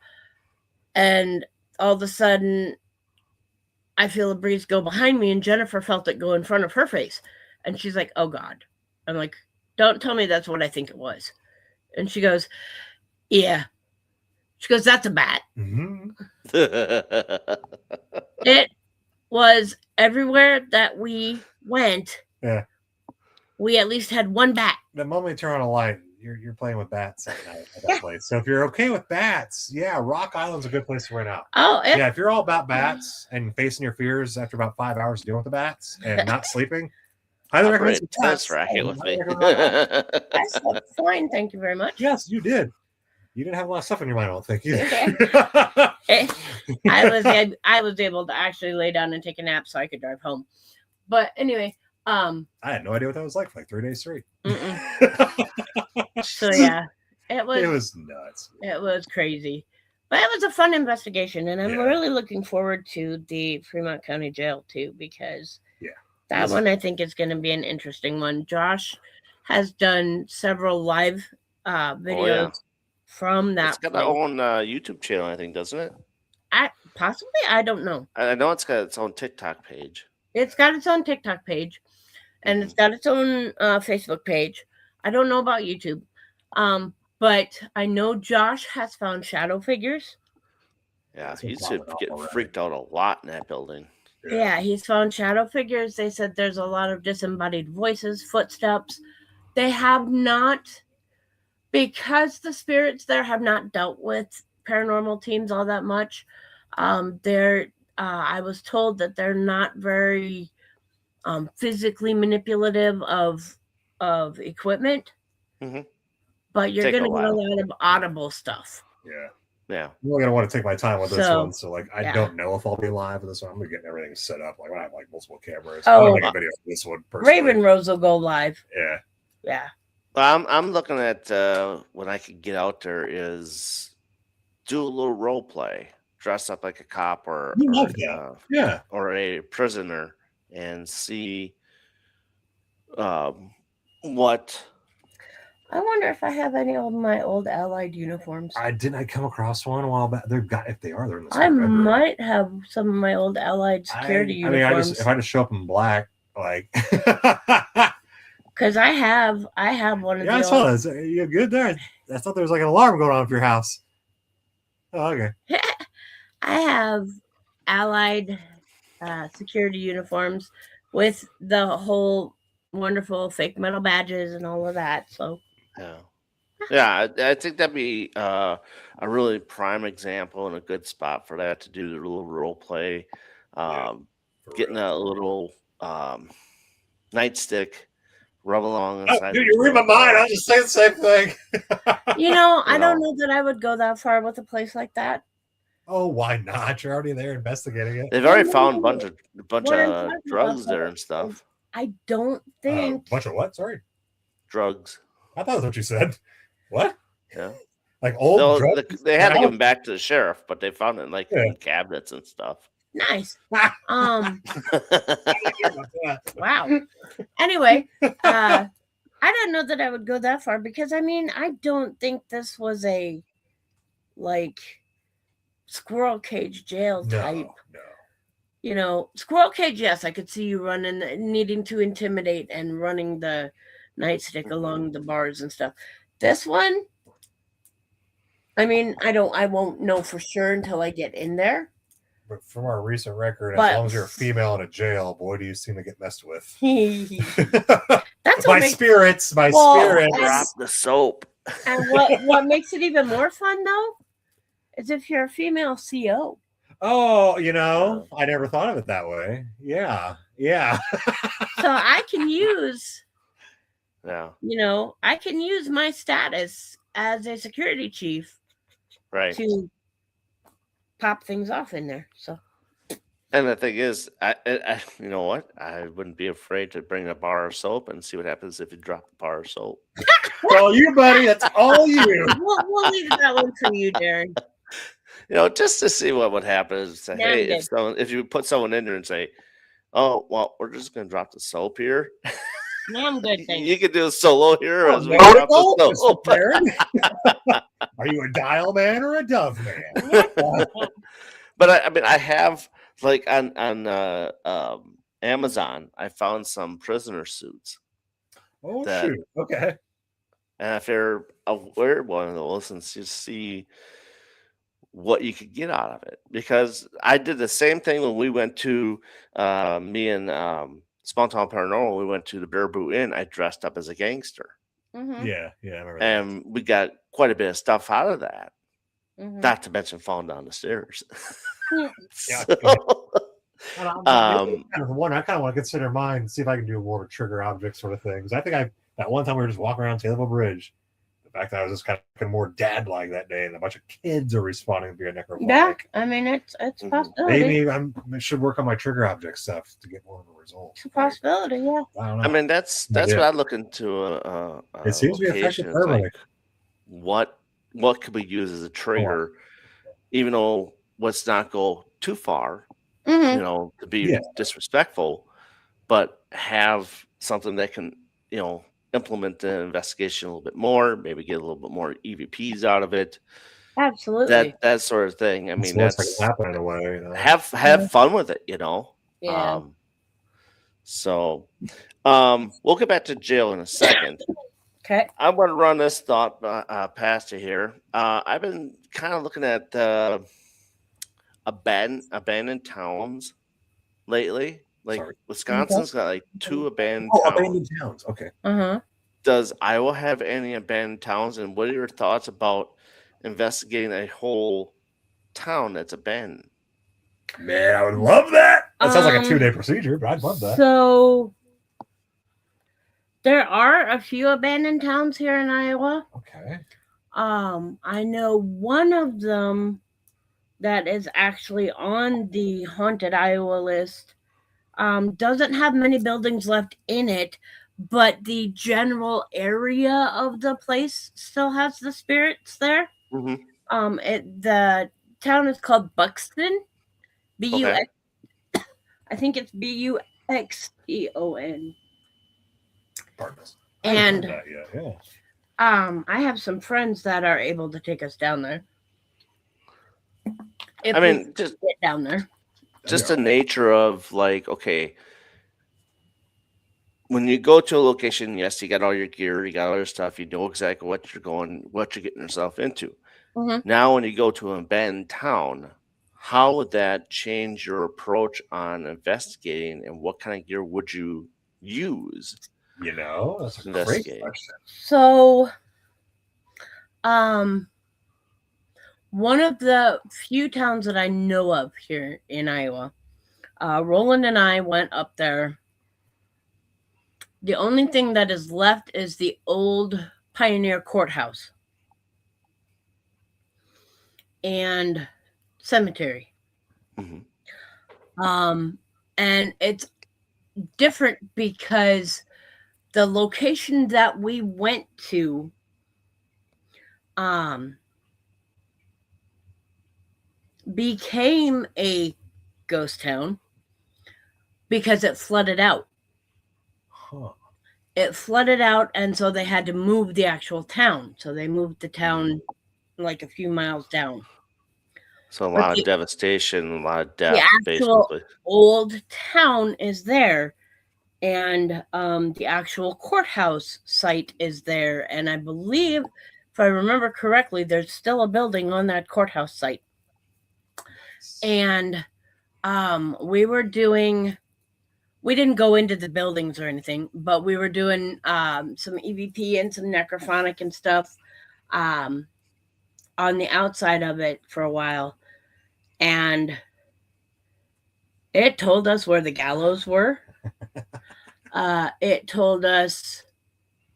And all of a sudden, I feel a breeze go behind me, and Jennifer felt it go in front of her face, and she's like, "Oh God!" I'm like, "Don't tell me that's what I think it was." And she goes, "Yeah." She goes, "That's a bat." Mm-hmm. It was everywhere that we went. Yeah. We at least had one bat. The moment you turn on a light, you're playing with bats at night at that place. So if you're okay with bats, Rock Island's a good place to rent out. Oh, yeah. If you're all about bats and facing your fears after about 5 hours dealing with the bats and not sleeping, highly recommend some tennis racket with me. I slept fine, thank you very much. Yes, you did. You didn't have a lot of stuff in your mind, I don't think either. I was able to actually lay down and take a nap so I could drive home. But anyway, I had no idea what that was like for 3 days straight. So yeah, it was nuts. It was crazy, but it was a fun investigation, and I'm really looking forward to the Fremont County Jail too, because That one I think is going to be an interesting one. Josh has done several live videos from that It's got place. its own YouTube channel, I think, doesn't it? Possibly, I don't know. I know it's got its own TikTok page. It's got its own TikTok page, and it's got its own Facebook page. I don't know about YouTube, but I know Josh has found shadow figures. Yeah, he's getting freaked out a lot in that building. Yeah, he's found shadow figures. They said there's a lot of disembodied voices, footsteps. They have not, because the spirits there have not dealt with paranormal teams all that much. I was told that they're not very physically manipulative of equipment, but you're going to get a lot of audible stuff. Yeah, I'm going to want to take my time with this one. So, like, I don't know if I'll be live with this one. I'm going to get everything set up. Like, when I have like multiple cameras, I'm going to make a video for this one. Personally. Raven Rose will go live. Yeah. I'm looking at when I could get out there is do a little role play, dress up like a cop or a prisoner, and see what. I wonder if I have any of my old Allied uniforms. I come across one a while back. They're if they are, they're in the I might have some of my old Allied security uniforms. If I just show up in black, like, because I have one of. Yeah, I saw this. You're good there. I thought there was like an alarm going on for your house. Oh, okay. I have Allied security uniforms with the whole wonderful fake metal badges and all of that. So. Yeah, I think that'd be a really prime example and a good spot for that to do the little role play. Getting a little nightstick, rub along. Dude, you read my mind. I was just saying the same thing. I don't know that I would go that far with a place like that. Oh, why not? You're already there investigating it. They've already found a bunch of drugs there and stuff. I don't think. Bunch of what? Sorry. Drugs. I thought that's what you said. What? Yeah. Like old drugs? They had to give them back to the sheriff, but they found it in in cabinets and stuff. Nice. Wow. Anyway, I don't know that I would go that far because I don't think this was a squirrel cage jail type. No. Squirrel cage, yes, I could see you running, needing to intimidate and running the nightstick along the bars and stuff. This one, I won't know for sure until I get in there. But from our recent record, as long as you're a female in a jail, boy, do you seem to get messed with. That's my spirits. Drop the soap. And what makes it even more fun, though, is if you're a female CO. Oh, I never thought of it that way. Yeah. So I can use, I can use my status as a security chief, to pop things off in there. So, and the thing is, I you know what? I wouldn't be afraid to bring a bar of soap and see what happens if you drop a bar of soap. All you, buddy. That's all you. We'll leave that one for you, Darren. Just to see what would happen. Say, hey, if you put someone in there and say, "Oh, well, we're just going to drop the soap here." No, I'm good. Thanks. You can do a solo here as we drop the soap. Are you a dial man or a dove man? But I have on Amazon. I found some prisoner suits. Oh shoot! Okay. And if you're aware of one of those, and just see what you could get out of it, because I did the same thing when we went to me and Small Town Paranormal. We went to the Baraboo Inn. I dressed up as a gangster. Mm-hmm. Yeah, I remember that. And we got quite a bit of stuff out of that. Mm-hmm. Not to mention falling down the stairs. Yeah. One, I kind of want to consider mine, see if I can do more of a trigger object sort of things. I think that one time we were just walking around Taylorville Bridge. The fact that I was just kind of more dad-like that day, and a bunch of kids are responding to be a necrophilic. Yeah, it's a possibility. Maybe I should work on my trigger object stuff to get more of a result. It's a possibility, yeah. I don't know. That's what I look into. It seems to be effective permanently. What could we use as a trigger, even though let's not go too far, to be disrespectful, but have something that can, implement the investigation a little bit more, maybe get a little bit more EVPs out of it, Absolutely. that sort of thing. I It's mean, the worst that that's can happen in a way. have fun with it, Yeah. So we'll get back to jail in a second. Okay. I'm going to run this thought past you here. I've been kind of looking at abandoned towns lately. Like Sorry. Wisconsin's got like 2 abandoned Oh, towns. abandoned towns. Okay. Does Iowa have any abandoned towns? And what are your thoughts about investigating a whole town that's abandoned? Man, I would love that. That sounds like a 2-day procedure, but I'd love that. So there are a few abandoned towns here in Iowa. Okay. I know one of them that is actually on the haunted Iowa list. Doesn't have many buildings left in it, but the general area of the place still has the spirits there. Mm-hmm. The town is called Buxton. B-U-X. Okay. I think it's Buxton. Pardon us. And that yet. Yeah. I have some friends that are able to take us down there. I mean, just get down there. Just the nature of like, okay, when you go to a location, yes, you got all your gear, you got all your stuff, you know exactly what you're getting yourself into. Mm-hmm. Now, when you go to an abandoned town, how would that change your approach on investigating, and what kind of gear would you use? That's a great question. So, one of the few towns that I know of here in Iowa, Roland and I went up there. The only thing that is left is the old Pioneer Courthouse and cemetery. Mm-hmm. And it's different because the location that we went to, became a ghost town because it flooded out. It flooded out, and so they had to move the actual town. So they moved the town like a few miles down. So a lot of devastation, a lot of death, the actual basically. Old town is there, and the actual courthouse site is there. And I believe, if I remember correctly, there's still a building on that courthouse site. And we didn't go into the buildings or anything, but we were doing some EVP and some necrophonic and stuff on the outside of it for a while. And it told us where the gallows were. It told us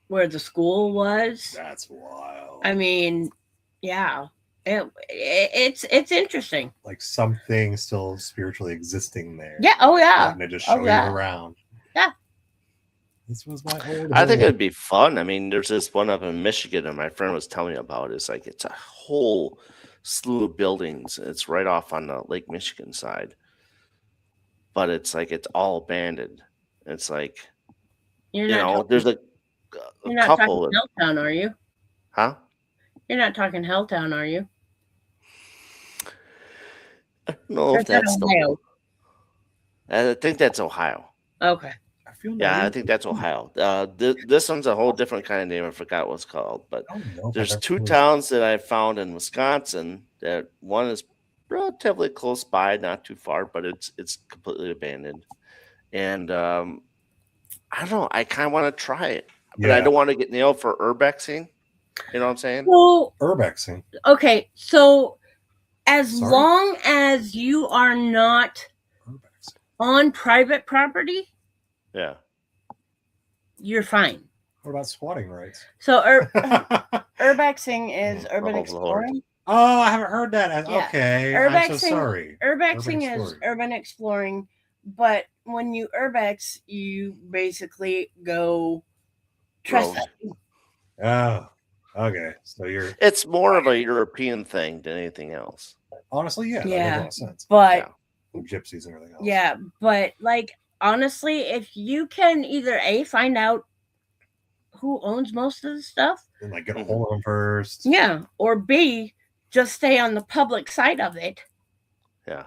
where the school was. That's wild. I mean, yeah. It's interesting. Like something still spiritually existing there. Yeah. Oh yeah. And they just show you around. Yeah. This was my old. I think it'd be fun. I mean, there's this one up in Michigan, and my friend was telling me about it. It's like it's a whole slew of buildings. It's right off on the Lake Michigan side, but it's like it's all abandoned. It's like there's a couple. Talking Helltown, are you? Huh? You're not talking Helltown, are you? I don't know if that's Ohio. I think that's Ohio. Okay. I think that's Ohio. This one's a whole different kind of name. I forgot what it's called. But there's 2 towns that I found in Wisconsin. That one is relatively close by, not too far, but it's completely abandoned. And I don't know. I kind of want to try it, but I don't want to get nailed for urbexing. You know what I'm saying? So, urbexing. Okay, so as long as you are not on private property, you're fine. What about squatting rights? So urbexing is urban exploring. Oh, I haven't heard that. Okay, I'm so sorry. Urbexing is urban exploring, but when you urbex, you basically go trespassing. Oh. Okay, so it's more of a European thing than anything else. Honestly, that makes a lot of sense. But gypsies and everything else. Yeah, but like honestly, if you can either find out who owns most of the stuff, and like get a hold of them first. Yeah, or B, just stay on the public side of it. Yeah.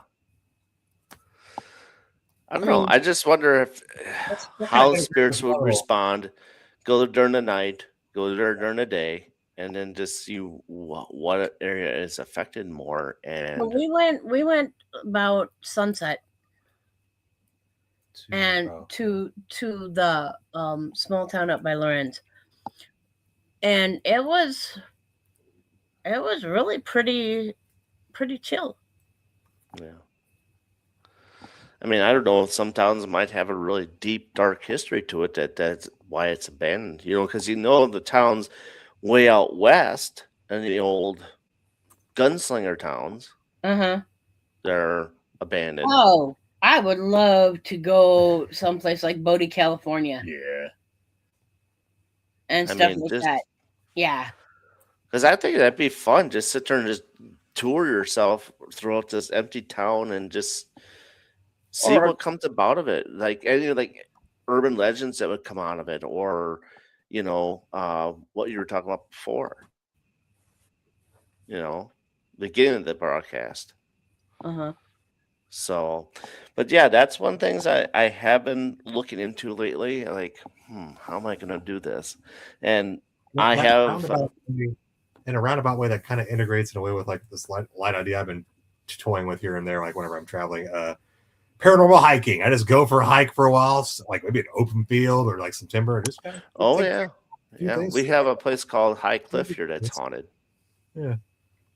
I don't know. I just wonder if how spirits would respond. Go there during the night, go there during the day, and then just see what area is affected more. And Well, we went about sunset and to the small town up by Lorenz, and it was really pretty chill. Yeah. I mean, I don't know. Some towns might have a really deep, dark history to it. That's why it's abandoned. Because the towns way out west and the old gunslinger towns, they're abandoned. Oh, I would love to go someplace like Bodie, California. Yeah. And stuff like that. Yeah. Because I think that'd be fun. Just sit there and just tour yourself throughout this empty town and just see what comes about of it. Like any urban legends that would come out of it, or what you were talking about before. Beginning of the broadcast. So, but yeah, that's one things I have been looking into lately. Like, how am I going to do this? And I have in a roundabout way that kind of integrates in a way with like this light idea I've been toying with here and there. Like whenever I'm traveling, paranormal hiking. I just go for a hike for a while, like maybe an open field or like some timber, and just kind of. We have a place called High Cliff here that's haunted. Yeah,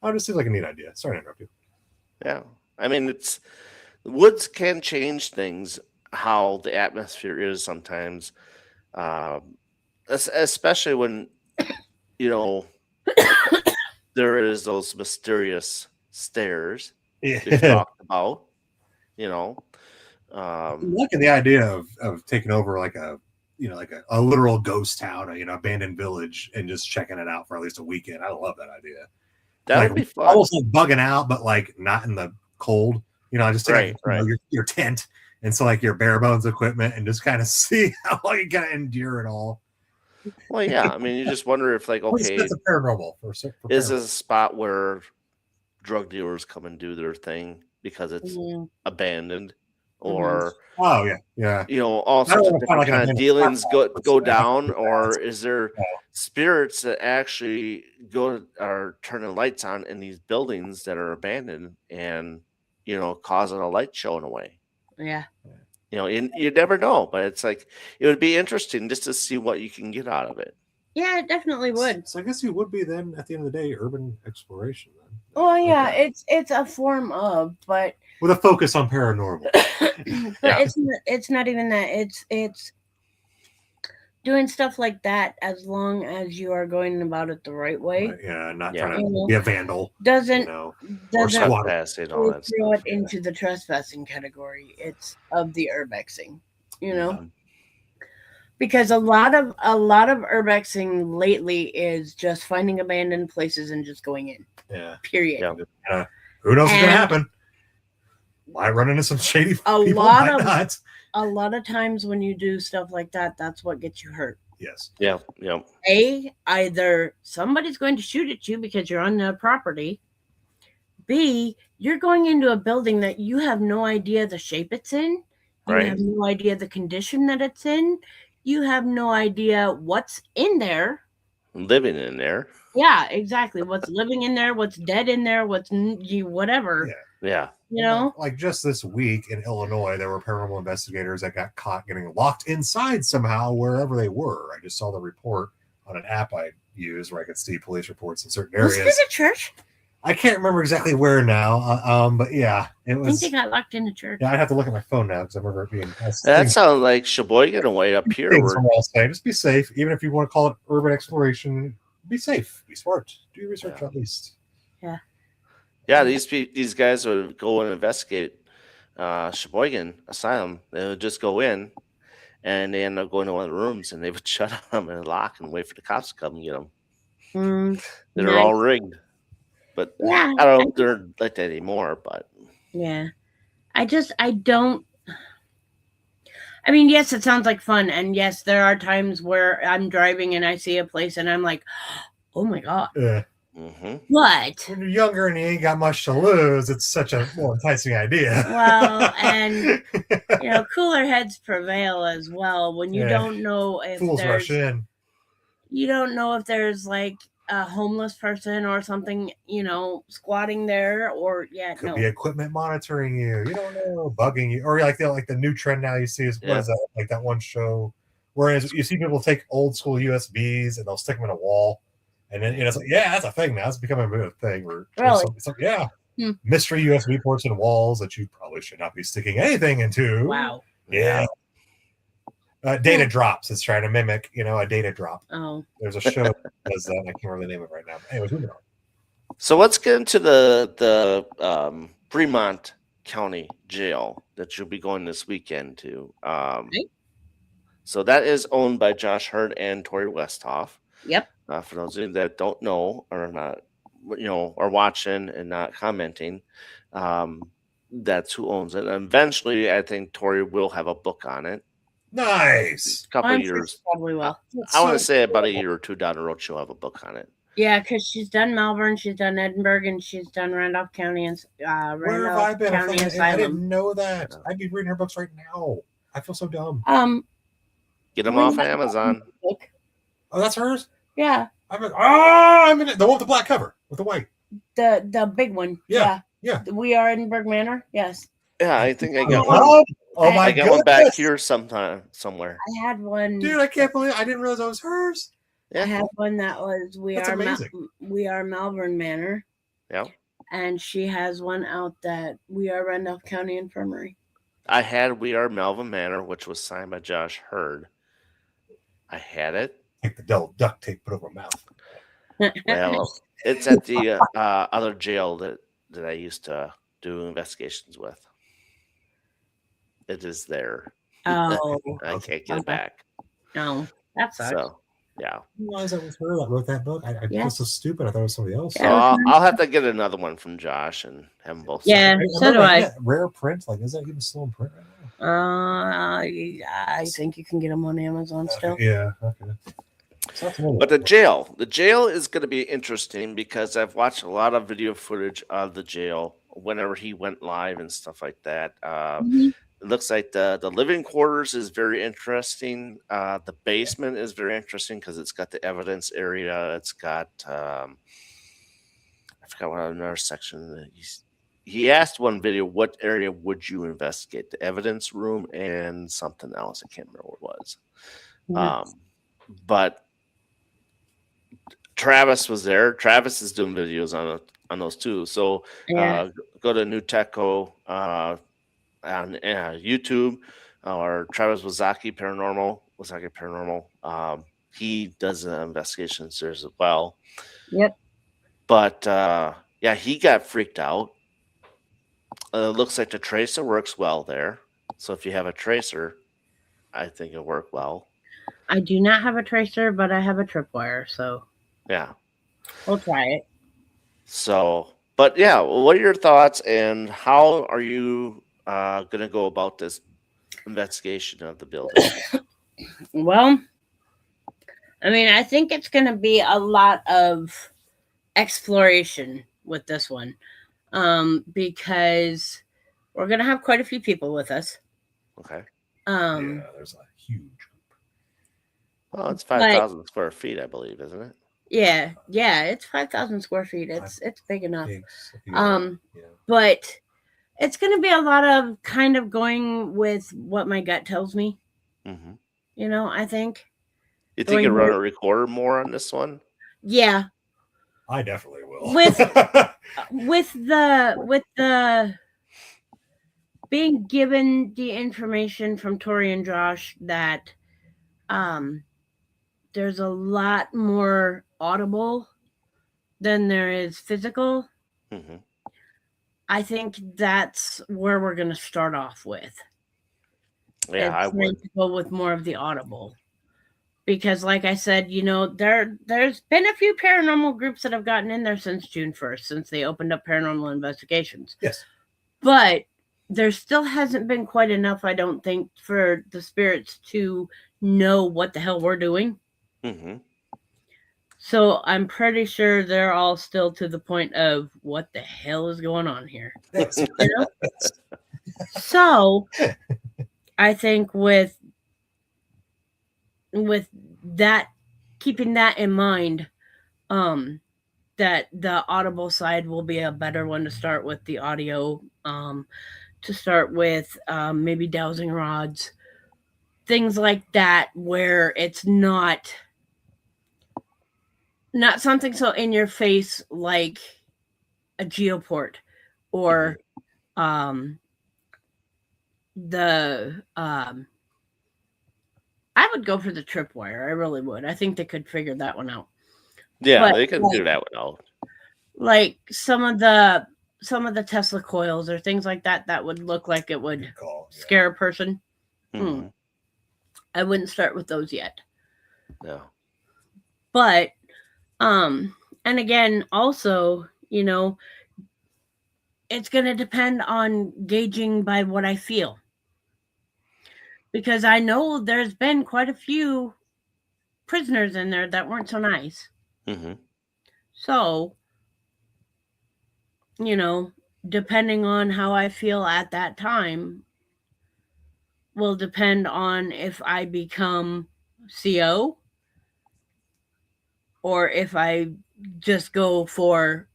it just seems like a neat idea. Sorry to interrupt you. Yeah, I mean, woods can change things, how the atmosphere is sometimes, especially when there is those mysterious stairs you talked about. Like the idea of taking over like a literal ghost town, abandoned village, and just checking it out for at least a weekend. I love that idea. That would be fun. Almost like bugging out, but like not in the cold. Just take your tent and so like your bare bones equipment and just kind of see how long you gotta endure it all. Well, yeah. I mean, you just wonder if it's a paranormal is this a spot where drug dealers come and do their thing because it's abandoned, or all sorts of different kind of dealings go down, or is there spirits that actually are turning lights on in these buildings that are abandoned and causing a light show in a way? Yeah. You never know, but it's like it would be interesting just to see what you can get out of it. Yeah, it definitely would. So I guess you would be then at the end of the day urban exploration then. Oh yeah, it's a form of, but with a focus on paranormal. But it's not even that. It's doing stuff like that as long as you are going about it the right way. Not trying to be a vandal. Doesn't or trespassing, all that throw it into the trespassing category. It's of the urbexing, because a lot of urbexing lately is just finding abandoned places and just going in. Yeah. Period. Yeah. Who knows what's gonna happen? Might run into some shady people. A lot of times when you do stuff like that, that's what gets you hurt. Yes. Yeah. Yeah. Either somebody's going to shoot at you because you're on their property. B, you're going into a building that you have no idea the shape it's in. You have no idea the condition that it's in. You have no idea what's in there. Living in there. Yeah, exactly. What's living in there, what's dead in there, what's whatever. Yeah. Like just this week in Illinois, there were paranormal investigators that got caught getting locked inside somehow wherever they were. I just saw the report on an app I use where I could see police reports in certain areas. Was it a church? I can't remember exactly where now, but yeah, it was. I think they got locked in the church. Yeah, I'd have to look at my phone now because I remember it being. That sounds like Sheboygan away up here. Just be safe, even if you want to call it urban exploration. Be safe, be smart, do your research at least. Yeah. Yeah, these guys would go and investigate Sheboygan Asylum. They would just go in, and they end up going to one of the rooms, and they would shut them and lock and wait for the cops to come and get them. They're all rigged, but I don't know if they're like that anymore. But yeah, I don't. I mean, yes, it sounds like fun, and yes, there are times where I'm driving and I see a place and I'm like, oh my god. Yeah. But when you're younger and you ain't got much to lose, it's such a more enticing idea. Well, and cooler heads prevail as well when you don't know if fools rush in. You don't know if there's like a homeless person or something, squatting there, or could be equipment monitoring you. You don't know, bugging you, or like the new trend now you see is what is that? Like that one show, whereas you see people take old school USBs and they'll stick them in a wall, and then it's like, that's a thing now. It's becoming a thing. Where really? It's like mystery USB ports and walls that you probably should not be sticking anything into. Wow. Yeah. Data drops. It's trying to mimic, a data drop. Oh. There's a show that does that. I can't remember the name of it right now. Anyways, moving on. So let's get into the Fremont County Jail that you'll be going this weekend to. So that is owned by Josh Hurd and Tori Westhoff. Yep. For those of you that don't know or not, are watching and not commenting, that's who owns it. And eventually, I think Tori will have a book on it. Nice. A couple years. Probably will. I want to say about a year or two down the road, she'll have a book on it. Yeah, because she's done Malvern, she's done Edinburgh, and she's done Randolph County and Where have I been? County I didn't know that. I'd be reading her books right now. I feel so dumb. Get them off Amazon. Oh, that's hers? Yeah. I'm in it. The one with the black cover with the white. The big one. Yeah. We Are Edinburgh Manor. Yes. Yeah, I think I got one. Oh my god! I got one back here somewhere. I had one. Dude, I can't believe I didn't realize that was hers. Yeah. I had one that was We Are Malvern Manor. Yeah. And she has one out that We Are Randolph County Infirmary. I had We Are Malvern Manor, which was signed by Josh Hurd. I had it. Like the double duct tape put over my mouth. Well, it's at the other jail that I used to do investigations with. It is there. Oh. I can't get it back. No, that sucks. So, yeah. I realized that was her that wrote that book. I feel so stupid. I thought it was somebody else. So I'll have to get another one from Josh and have them both. Yeah, so do I. Rare print? Like, is that even still in print right now? I think you can get them on Amazon still. Yeah, okay. But the jail is going to be interesting because I've watched a lot of video footage of the jail whenever he went live and stuff like that. It looks like the living quarters is very interesting. The basement is very interesting because it's got the evidence area. It's got I forgot what another section. He asked one video, what area would you investigate? The evidence room and something else. I can't remember what it was. But Travis was there. Travis is doing videos on those too. So go to New Techo on YouTube or Travis Wazaki Paranormal. He does investigations there as well. Yep. But he got freaked out. It looks like the tracer works well there. So if you have a tracer, I think it'll work well. I do not have a tracer, but I have a tripwire, so yeah, we'll try it. So, but yeah, what are your thoughts and how are you going to go about this investigation of the building? Well, I mean, I think it's going to be a lot of exploration with this one, because we're going to have quite a few people with us. Okay. There's a huge group. Well, it's 5,000 square feet, I believe, isn't it? Yeah, it's 5,000 square feet. It's big enough. But it's going to be a lot of kind of going with what my gut tells me. Mm-hmm. I think. You think you'll run a recorder more on this one? Yeah, I definitely will. with the being given the information from Tori and Josh that there's a lot more audible than there is physical. Mm-hmm. I think that's where we're going to start off with. Yeah, I would go with more of the audible, because, like I said, there's been a few paranormal groups that have gotten in there since June 1st, since they opened up paranormal investigations. Yes, but there still hasn't been quite enough, I don't think, for the spirits to know what the hell we're doing. Mm-hmm. So I'm pretty sure they're all still to the point of what the hell is going on here. Yes. You know? So I think with that, keeping that in mind, that the audible side will be a better one to start with, the audio, to start with, maybe dowsing rods, things like that, where it's not something so in your face like a geoport or the I would go for the tripwire. I really would. I think they could figure that one out. Yeah, But, they can do that one out. Like some of the Tesla coils or things like that would look like it would scare a person. Mm-hmm. I wouldn't start with those yet. No. But and again, also, you know, it's going to depend on gauging by what I feel. Because I know there's been quite a few prisoners in there that weren't so nice. Mm-hmm. So, you know, depending on how I feel at that time will depend on if I become CO or if I just go for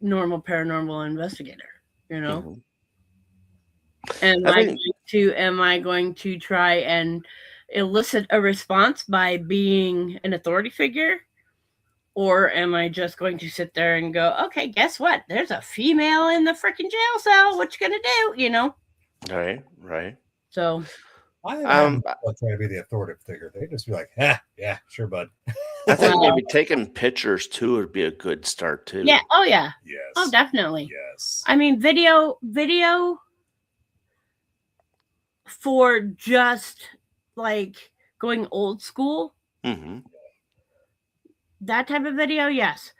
normal paranormal investigator, you know? Mm-hmm. Am I going to try and elicit a response by being an authority figure? Or am I just going to sit there and go, okay, guess what? There's a female in the freaking jail cell. What you gonna do? You know? Right. So I am trying to be the authoritative figure. They just be like, yeah, sure, bud. I think maybe taking pictures too would be a good start too. Yeah. Oh yeah. Yes. Oh, definitely. Yes. I mean, video for just like going old school. Mm-hmm. That type of video, yes.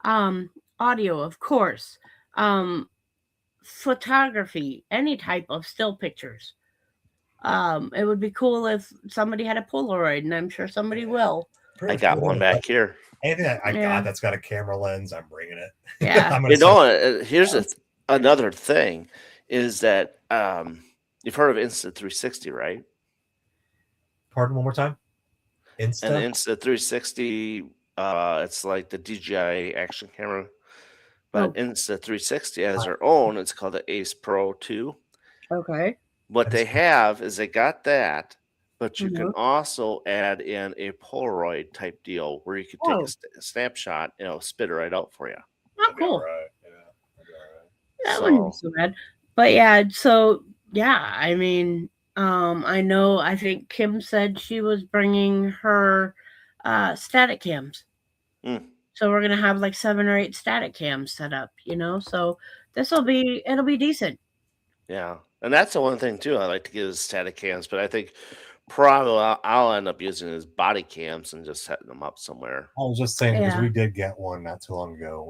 Audio, of course. Photography, any type of still pictures. It would be cool if somebody had a Polaroid, and I'm sure somebody will. I got one back here. Anything that I got that's got a camera lens, I'm bringing it. Yeah. Here's another thing is that you've heard of Insta360, right? Pardon, one more time. And Insta360, it's like the DJI action camera, but Insta360 has their own. It's called the Ace Pro 2. Okay. What they have is they got that, but you can also add in a Polaroid type deal where you could take a snapshot, spit it right out for you. Oh, cool. Right. That wouldn't be so bad. But yeah, I mean, I think Kim said she was bringing her static cams. So we're gonna have like 7 or 8 static cams set up, so it'll be decent. Yeah. And that's the one thing too I like to get is static cams, but I think probably I'll end up using his body cams and just setting them up somewhere. I was just saying because we did get one not too long ago.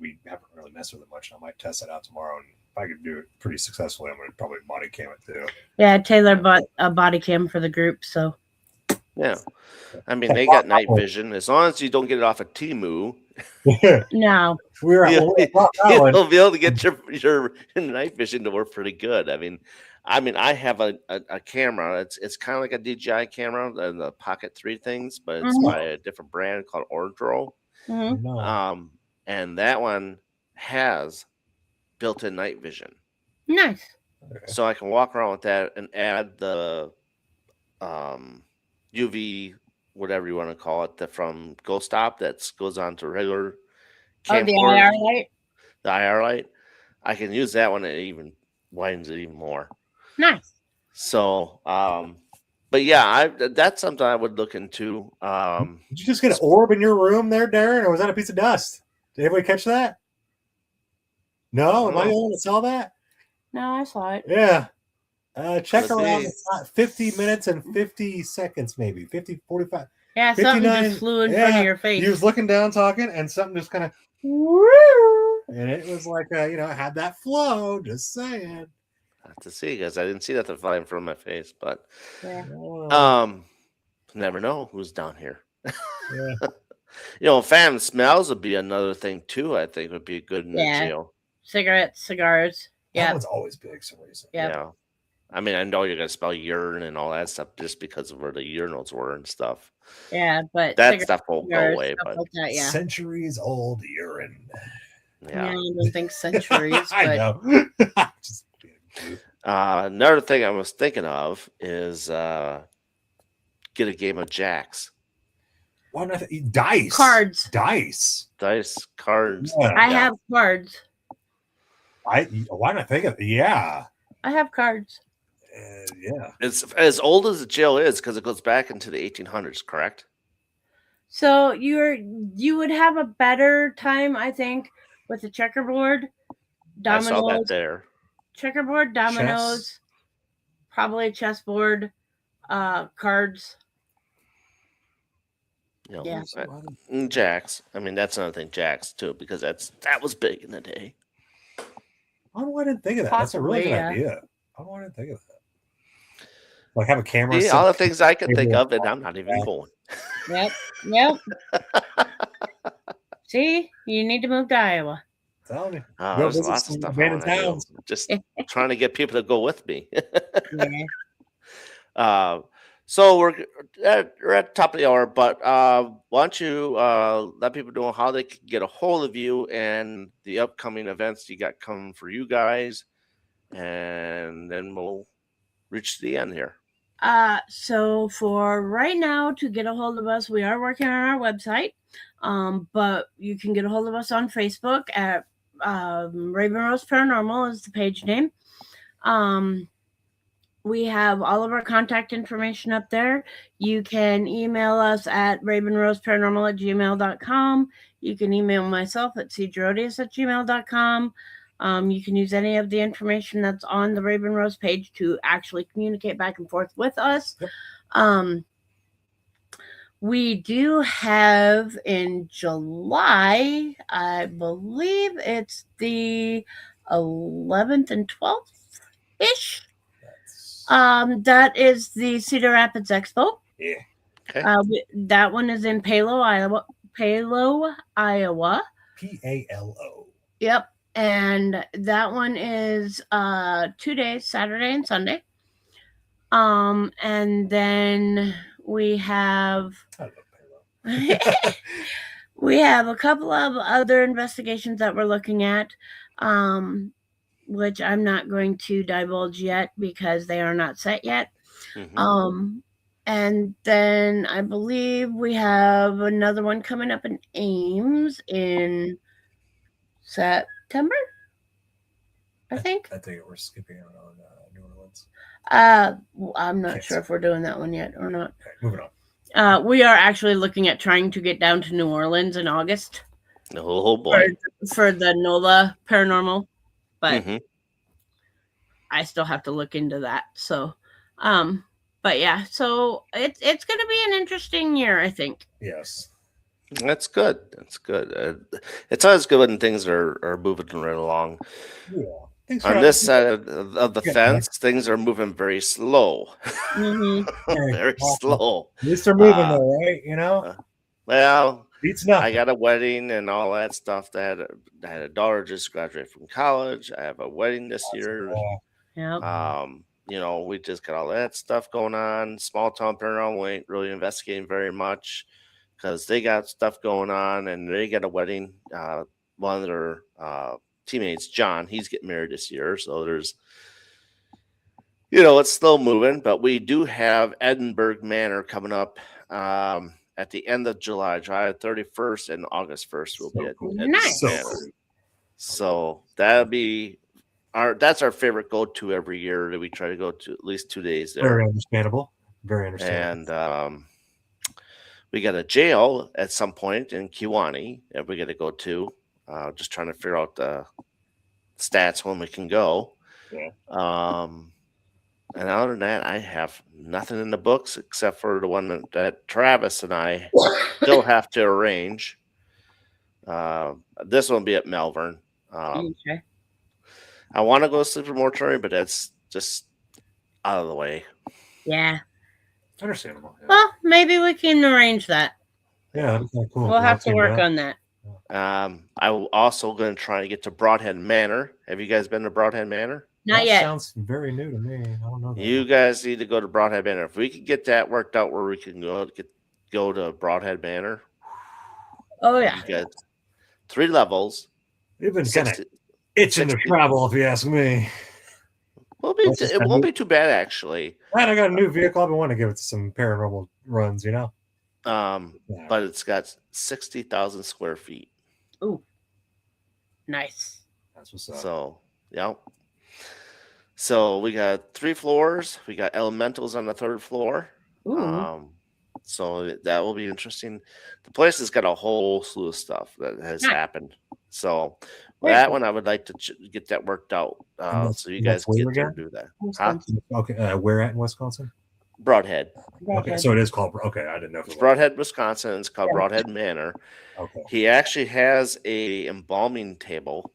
We haven't really messed with it much. I might test it out tomorrow, and if I could do it pretty successfully, I'm going to probably body cam it too. Yeah, Taylor bought a body cam for the group, so. Yeah, I mean they got night vision. As long as you don't get it off of Temu, no, you'll be able to get your night vision to work pretty good. I mean, I have a camera. It's kind of like a DJI camera, the Pocket 3 things, but it's by a different brand called Ordro. And that one has built-in night vision. Nice. So I can walk around with that and add the UV, whatever you want to call it, from Ghost Stop that goes on to regular camcorder. The IR light? The IR light. I can use that one and it even widens it even more. Nice. So, but yeah, that's something I would look into. Did you just get an orb in your room there, Darren, or was that a piece of dust? Did anybody catch that? No? Am I the only one that saw that? No, I saw it. Yeah. Check around 50 minutes and 50 seconds, maybe 50, 45. Yeah, something just flew in front of your face. He was looking down talking, and something just kind of, and it was like, it had that flow. Just saying. have to see, because I didn't see that fly in front of my face. But Yeah. never know who's down here. Yeah. Fan smells would be another thing too. I think would be good in the Yeah. jail. Cigarettes, cigars. That Yeah. one's always big for some reason. Yep. Yeah. I mean, I know you're gonna smell urine and all that stuff just because of where the urinals were and stuff. Yeah, but That cigarettes, stuff won't go cigars, away. stuff But like that, yeah. Centuries old urine. Yeah, yeah. I don't think centuries, I but know. Just being cute. Another thing I was thinking of is get a game of jacks, Why not dice? cards. Dice. dice, cards. Yeah. I have cards. Why not think of Yeah. I have cards. Yeah. It's as old as the jail is because it goes back into the 1800s, correct? So you would have a better time, I think, with the checkerboard, I saw that dominoes, there. checkerboard, dominoes, probably a chessboard, cards. Yeah. Jacks. I mean, that's another thing, jacks too, because that was big in the day. I didn't think of that. That's a really good Possibly, idea. I didn't think of that. Like have a camera. See, set all the things I can think table. of, and I'm not even going. Yep. See, you need to move to Iowa. Tell me. There's lots of stuff I want to do. Just trying to get people to go with me. Yeah. So we're at the top of the hour, but why don't you let people know how they can get a hold of you and the upcoming events you got coming for you guys, and then we'll reach the end here. So for right now, to get a hold of us, we are working on our website. But you can get a hold of us on Facebook at Raven Rose Paranormal is the page name. We have all of our contact information up there. You can email us at ravenroseparanormal@gmail.com. You can email myself at cgerodius@gmail.com. You can use any of the information that's on the Raven Rose page to actually communicate back and forth with us. Yep. We do have in July, I believe it's the 11th and 12th ish. That is the Cedar Rapids Expo. Yeah. Okay. That one is in Palo, Iowa. Palo. PALO. Yep. And that one is 2 days, Saturday and Sunday. And then we have I love Palo. we have a couple of other investigations that we're looking at, which I'm not going to divulge yet because they are not set yet. Mm-hmm. And then I believe we have another one coming up in Ames in September, I think. I think we're skipping out on New Orleans. I'm not sure if we're doing that one yet or not. Okay, moving on. We are actually looking at trying to get down to New Orleans in August. Oh boy. For the NOLA Paranormal, but Mm-hmm. I still have to look into that. So, but yeah, so it's going to be an interesting year, I think. Yes. That's good. That's good. It's always good when things are moving right along. Yeah. On this side of the fence, things are moving very slow. Mm-hmm. Very slow. At least they're moving though, right? You know? Well, Beats nothing. I got a wedding and all that stuff. I had a daughter just graduate from college. I have a wedding this year. Yep. We just got all that stuff going on. Small town paranormal, we ain't really investigating very much because they got stuff going on and they got a wedding. One of their teammates, John, he's getting married this year. So there's, it's still moving, but we do have Edinburgh Manor coming up at the end of July 31st and August 1st. We'll be at Nice. Manor. So that'll be that's our favorite go-to every year that we try to go to at least 2 days there. Very understandable. Very understandable. And we got a jail at some point in Kewanee that we got to go to. Just trying to figure out the stats when we can go. Yeah. And other than that, I have nothing in the books except for the one that Travis and I still have to arrange. This one will be at Melbourne. Okay. I want to go to Sleeper Mortuary, but that's just out of the way. Yeah. Understandable. Yeah. Well, maybe we can arrange that. Yeah, that'd be kind of cool. We'll have to work on that. I will also going to try to get to Broadhead Manor. Have you guys been to Broadhead Manor? Not that yet. Sounds very new to me. I don't know that. You guys need to go to Broadhead Manor. If we could get that worked out where we can go to Broadhead Manor. Oh yeah. You got 3 levels. You've been kind of itching to travel, if you ask me. It won't be too bad, actually. And I got a new vehicle. I've been wanting to give it some paranormal runs, you know? But it's got 60,000 square feet. Ooh. Nice. That's what's up. So, yeah. So we got 3 floors. We got elementals on the 3rd floor. Ooh. So that will be interesting. The place has got a whole slew of stuff that has happened. So that one I would like to get that worked out. So you guys get there and do that. Huh? Okay, where at in Wisconsin? Broadhead. Okay, so it is called. Okay, I didn't know. It's Broadhead, Wisconsin. It's called Broadhead Manor. Okay. He actually has a embalming table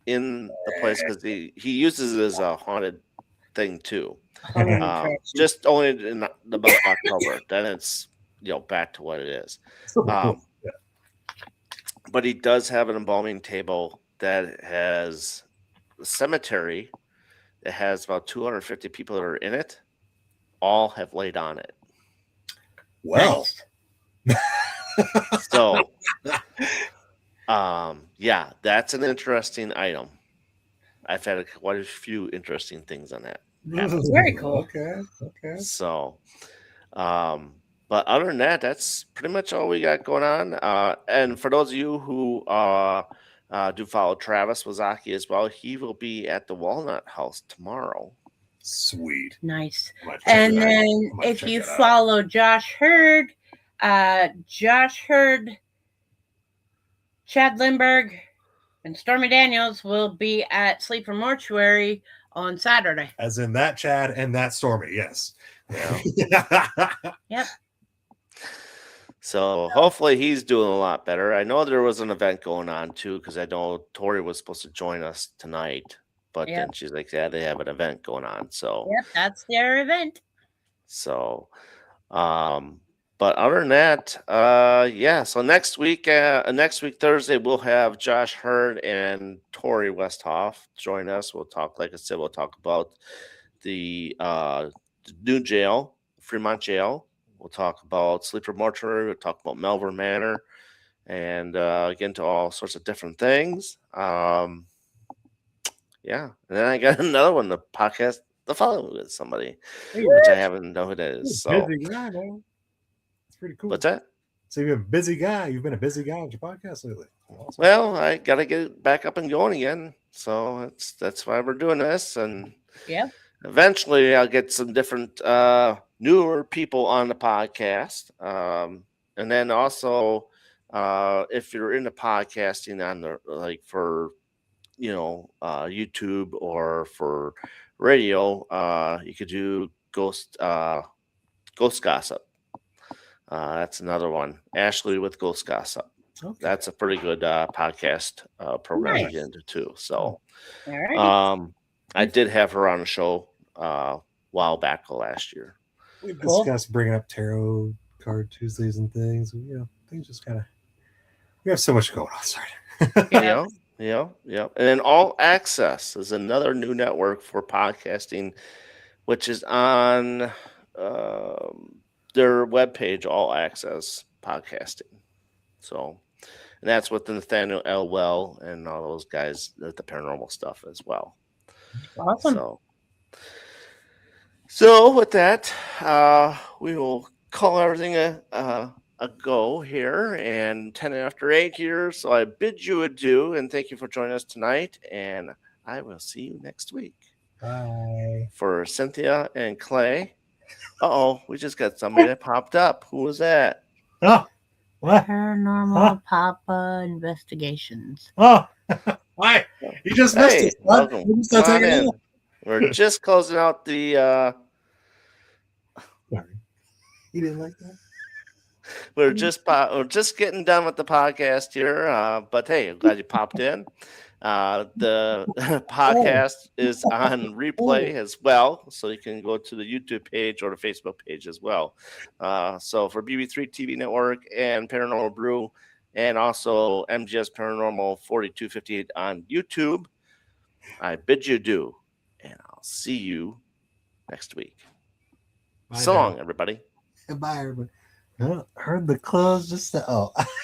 in the place because he uses it as a haunted thing too. Just only in the month of October. Then it's back to what it is. But he does have an embalming table that has a cemetery that has about 250 people that are in it. All have laid on it. Well, so yeah, that's an interesting item. I've had quite a few interesting things on that. Very cool. Okay. So, but other than that, that's pretty much all we got going on. And for those of you who do follow Travis Wazaki as well, he will be at the Walnut House tomorrow. Sweet. Nice. And then if you follow Josh Hurd, Chad Lindbergh, and Stormy Daniels will be at Sleeper Mortuary on Saturday. As in that Chad and that Stormy, yes. Yeah. Yep. So hopefully he's doing a lot better. I know there was an event going on too, because I know Tori was supposed to join us tonight, but then she's like, yeah, they have an event going on. So that's their event. So, but other than that, yeah. So next week Thursday, we'll have Josh Hurd and Tori Westhoff join us. We'll talk, like I said, we'll talk about the new jail, Fremont Jail. We'll talk about Sleeper Mortuary. We'll talk about Melbourne Manor, and get into all sorts of different things. Yeah, and then I got another one, the podcast, the following with somebody, which I haven't know who that is. So busy guy, man. It's pretty cool. What's that? So you're a busy guy. You've been a busy guy with your podcast lately. Awesome. Well, I got to get it back up and going again. So that's why we're doing this, and eventually I'll get some different newer people on the podcast, and then also if you're into podcasting on the for YouTube or for radio, you could do Ghost Gossip. That's another one. Ashley with Ghost Gossip. Okay. That's a pretty good podcast program to get into too. So, I did have her on a show a while back last year. We discussed bringing up tarot card Tuesdays and things. Things just kind of, we have so much going on. Sorry. Yeah. And then All Access is another new network for podcasting, which is on their webpage, All Access Podcasting. So, and that's with Nathaniel L. Well and all those guys at the paranormal stuff as well. Awesome. So with that, we will call everything a go here, and 10 after 8 here. So I bid you adieu, and thank you for joining us tonight. And I will see you next week. Bye. For Cynthia and Clay. We just got somebody that popped up. Who was that? Oh, what? Paranormal Papa Investigations. Oh, why? You just missed it. Welcome. We're just closing out the. Sorry, you didn't like that. We're just getting done with the podcast here, but hey, I'm glad you popped in. The podcast is on replay as well, so you can go to the YouTube page or the Facebook page as well. So for BB3 TV Network and Paranormal Brew, and also MGS Paranormal 4258 on YouTube, I bid you adieu, and I'll see you next week. So long, everybody. Bye, everybody. Heard the close just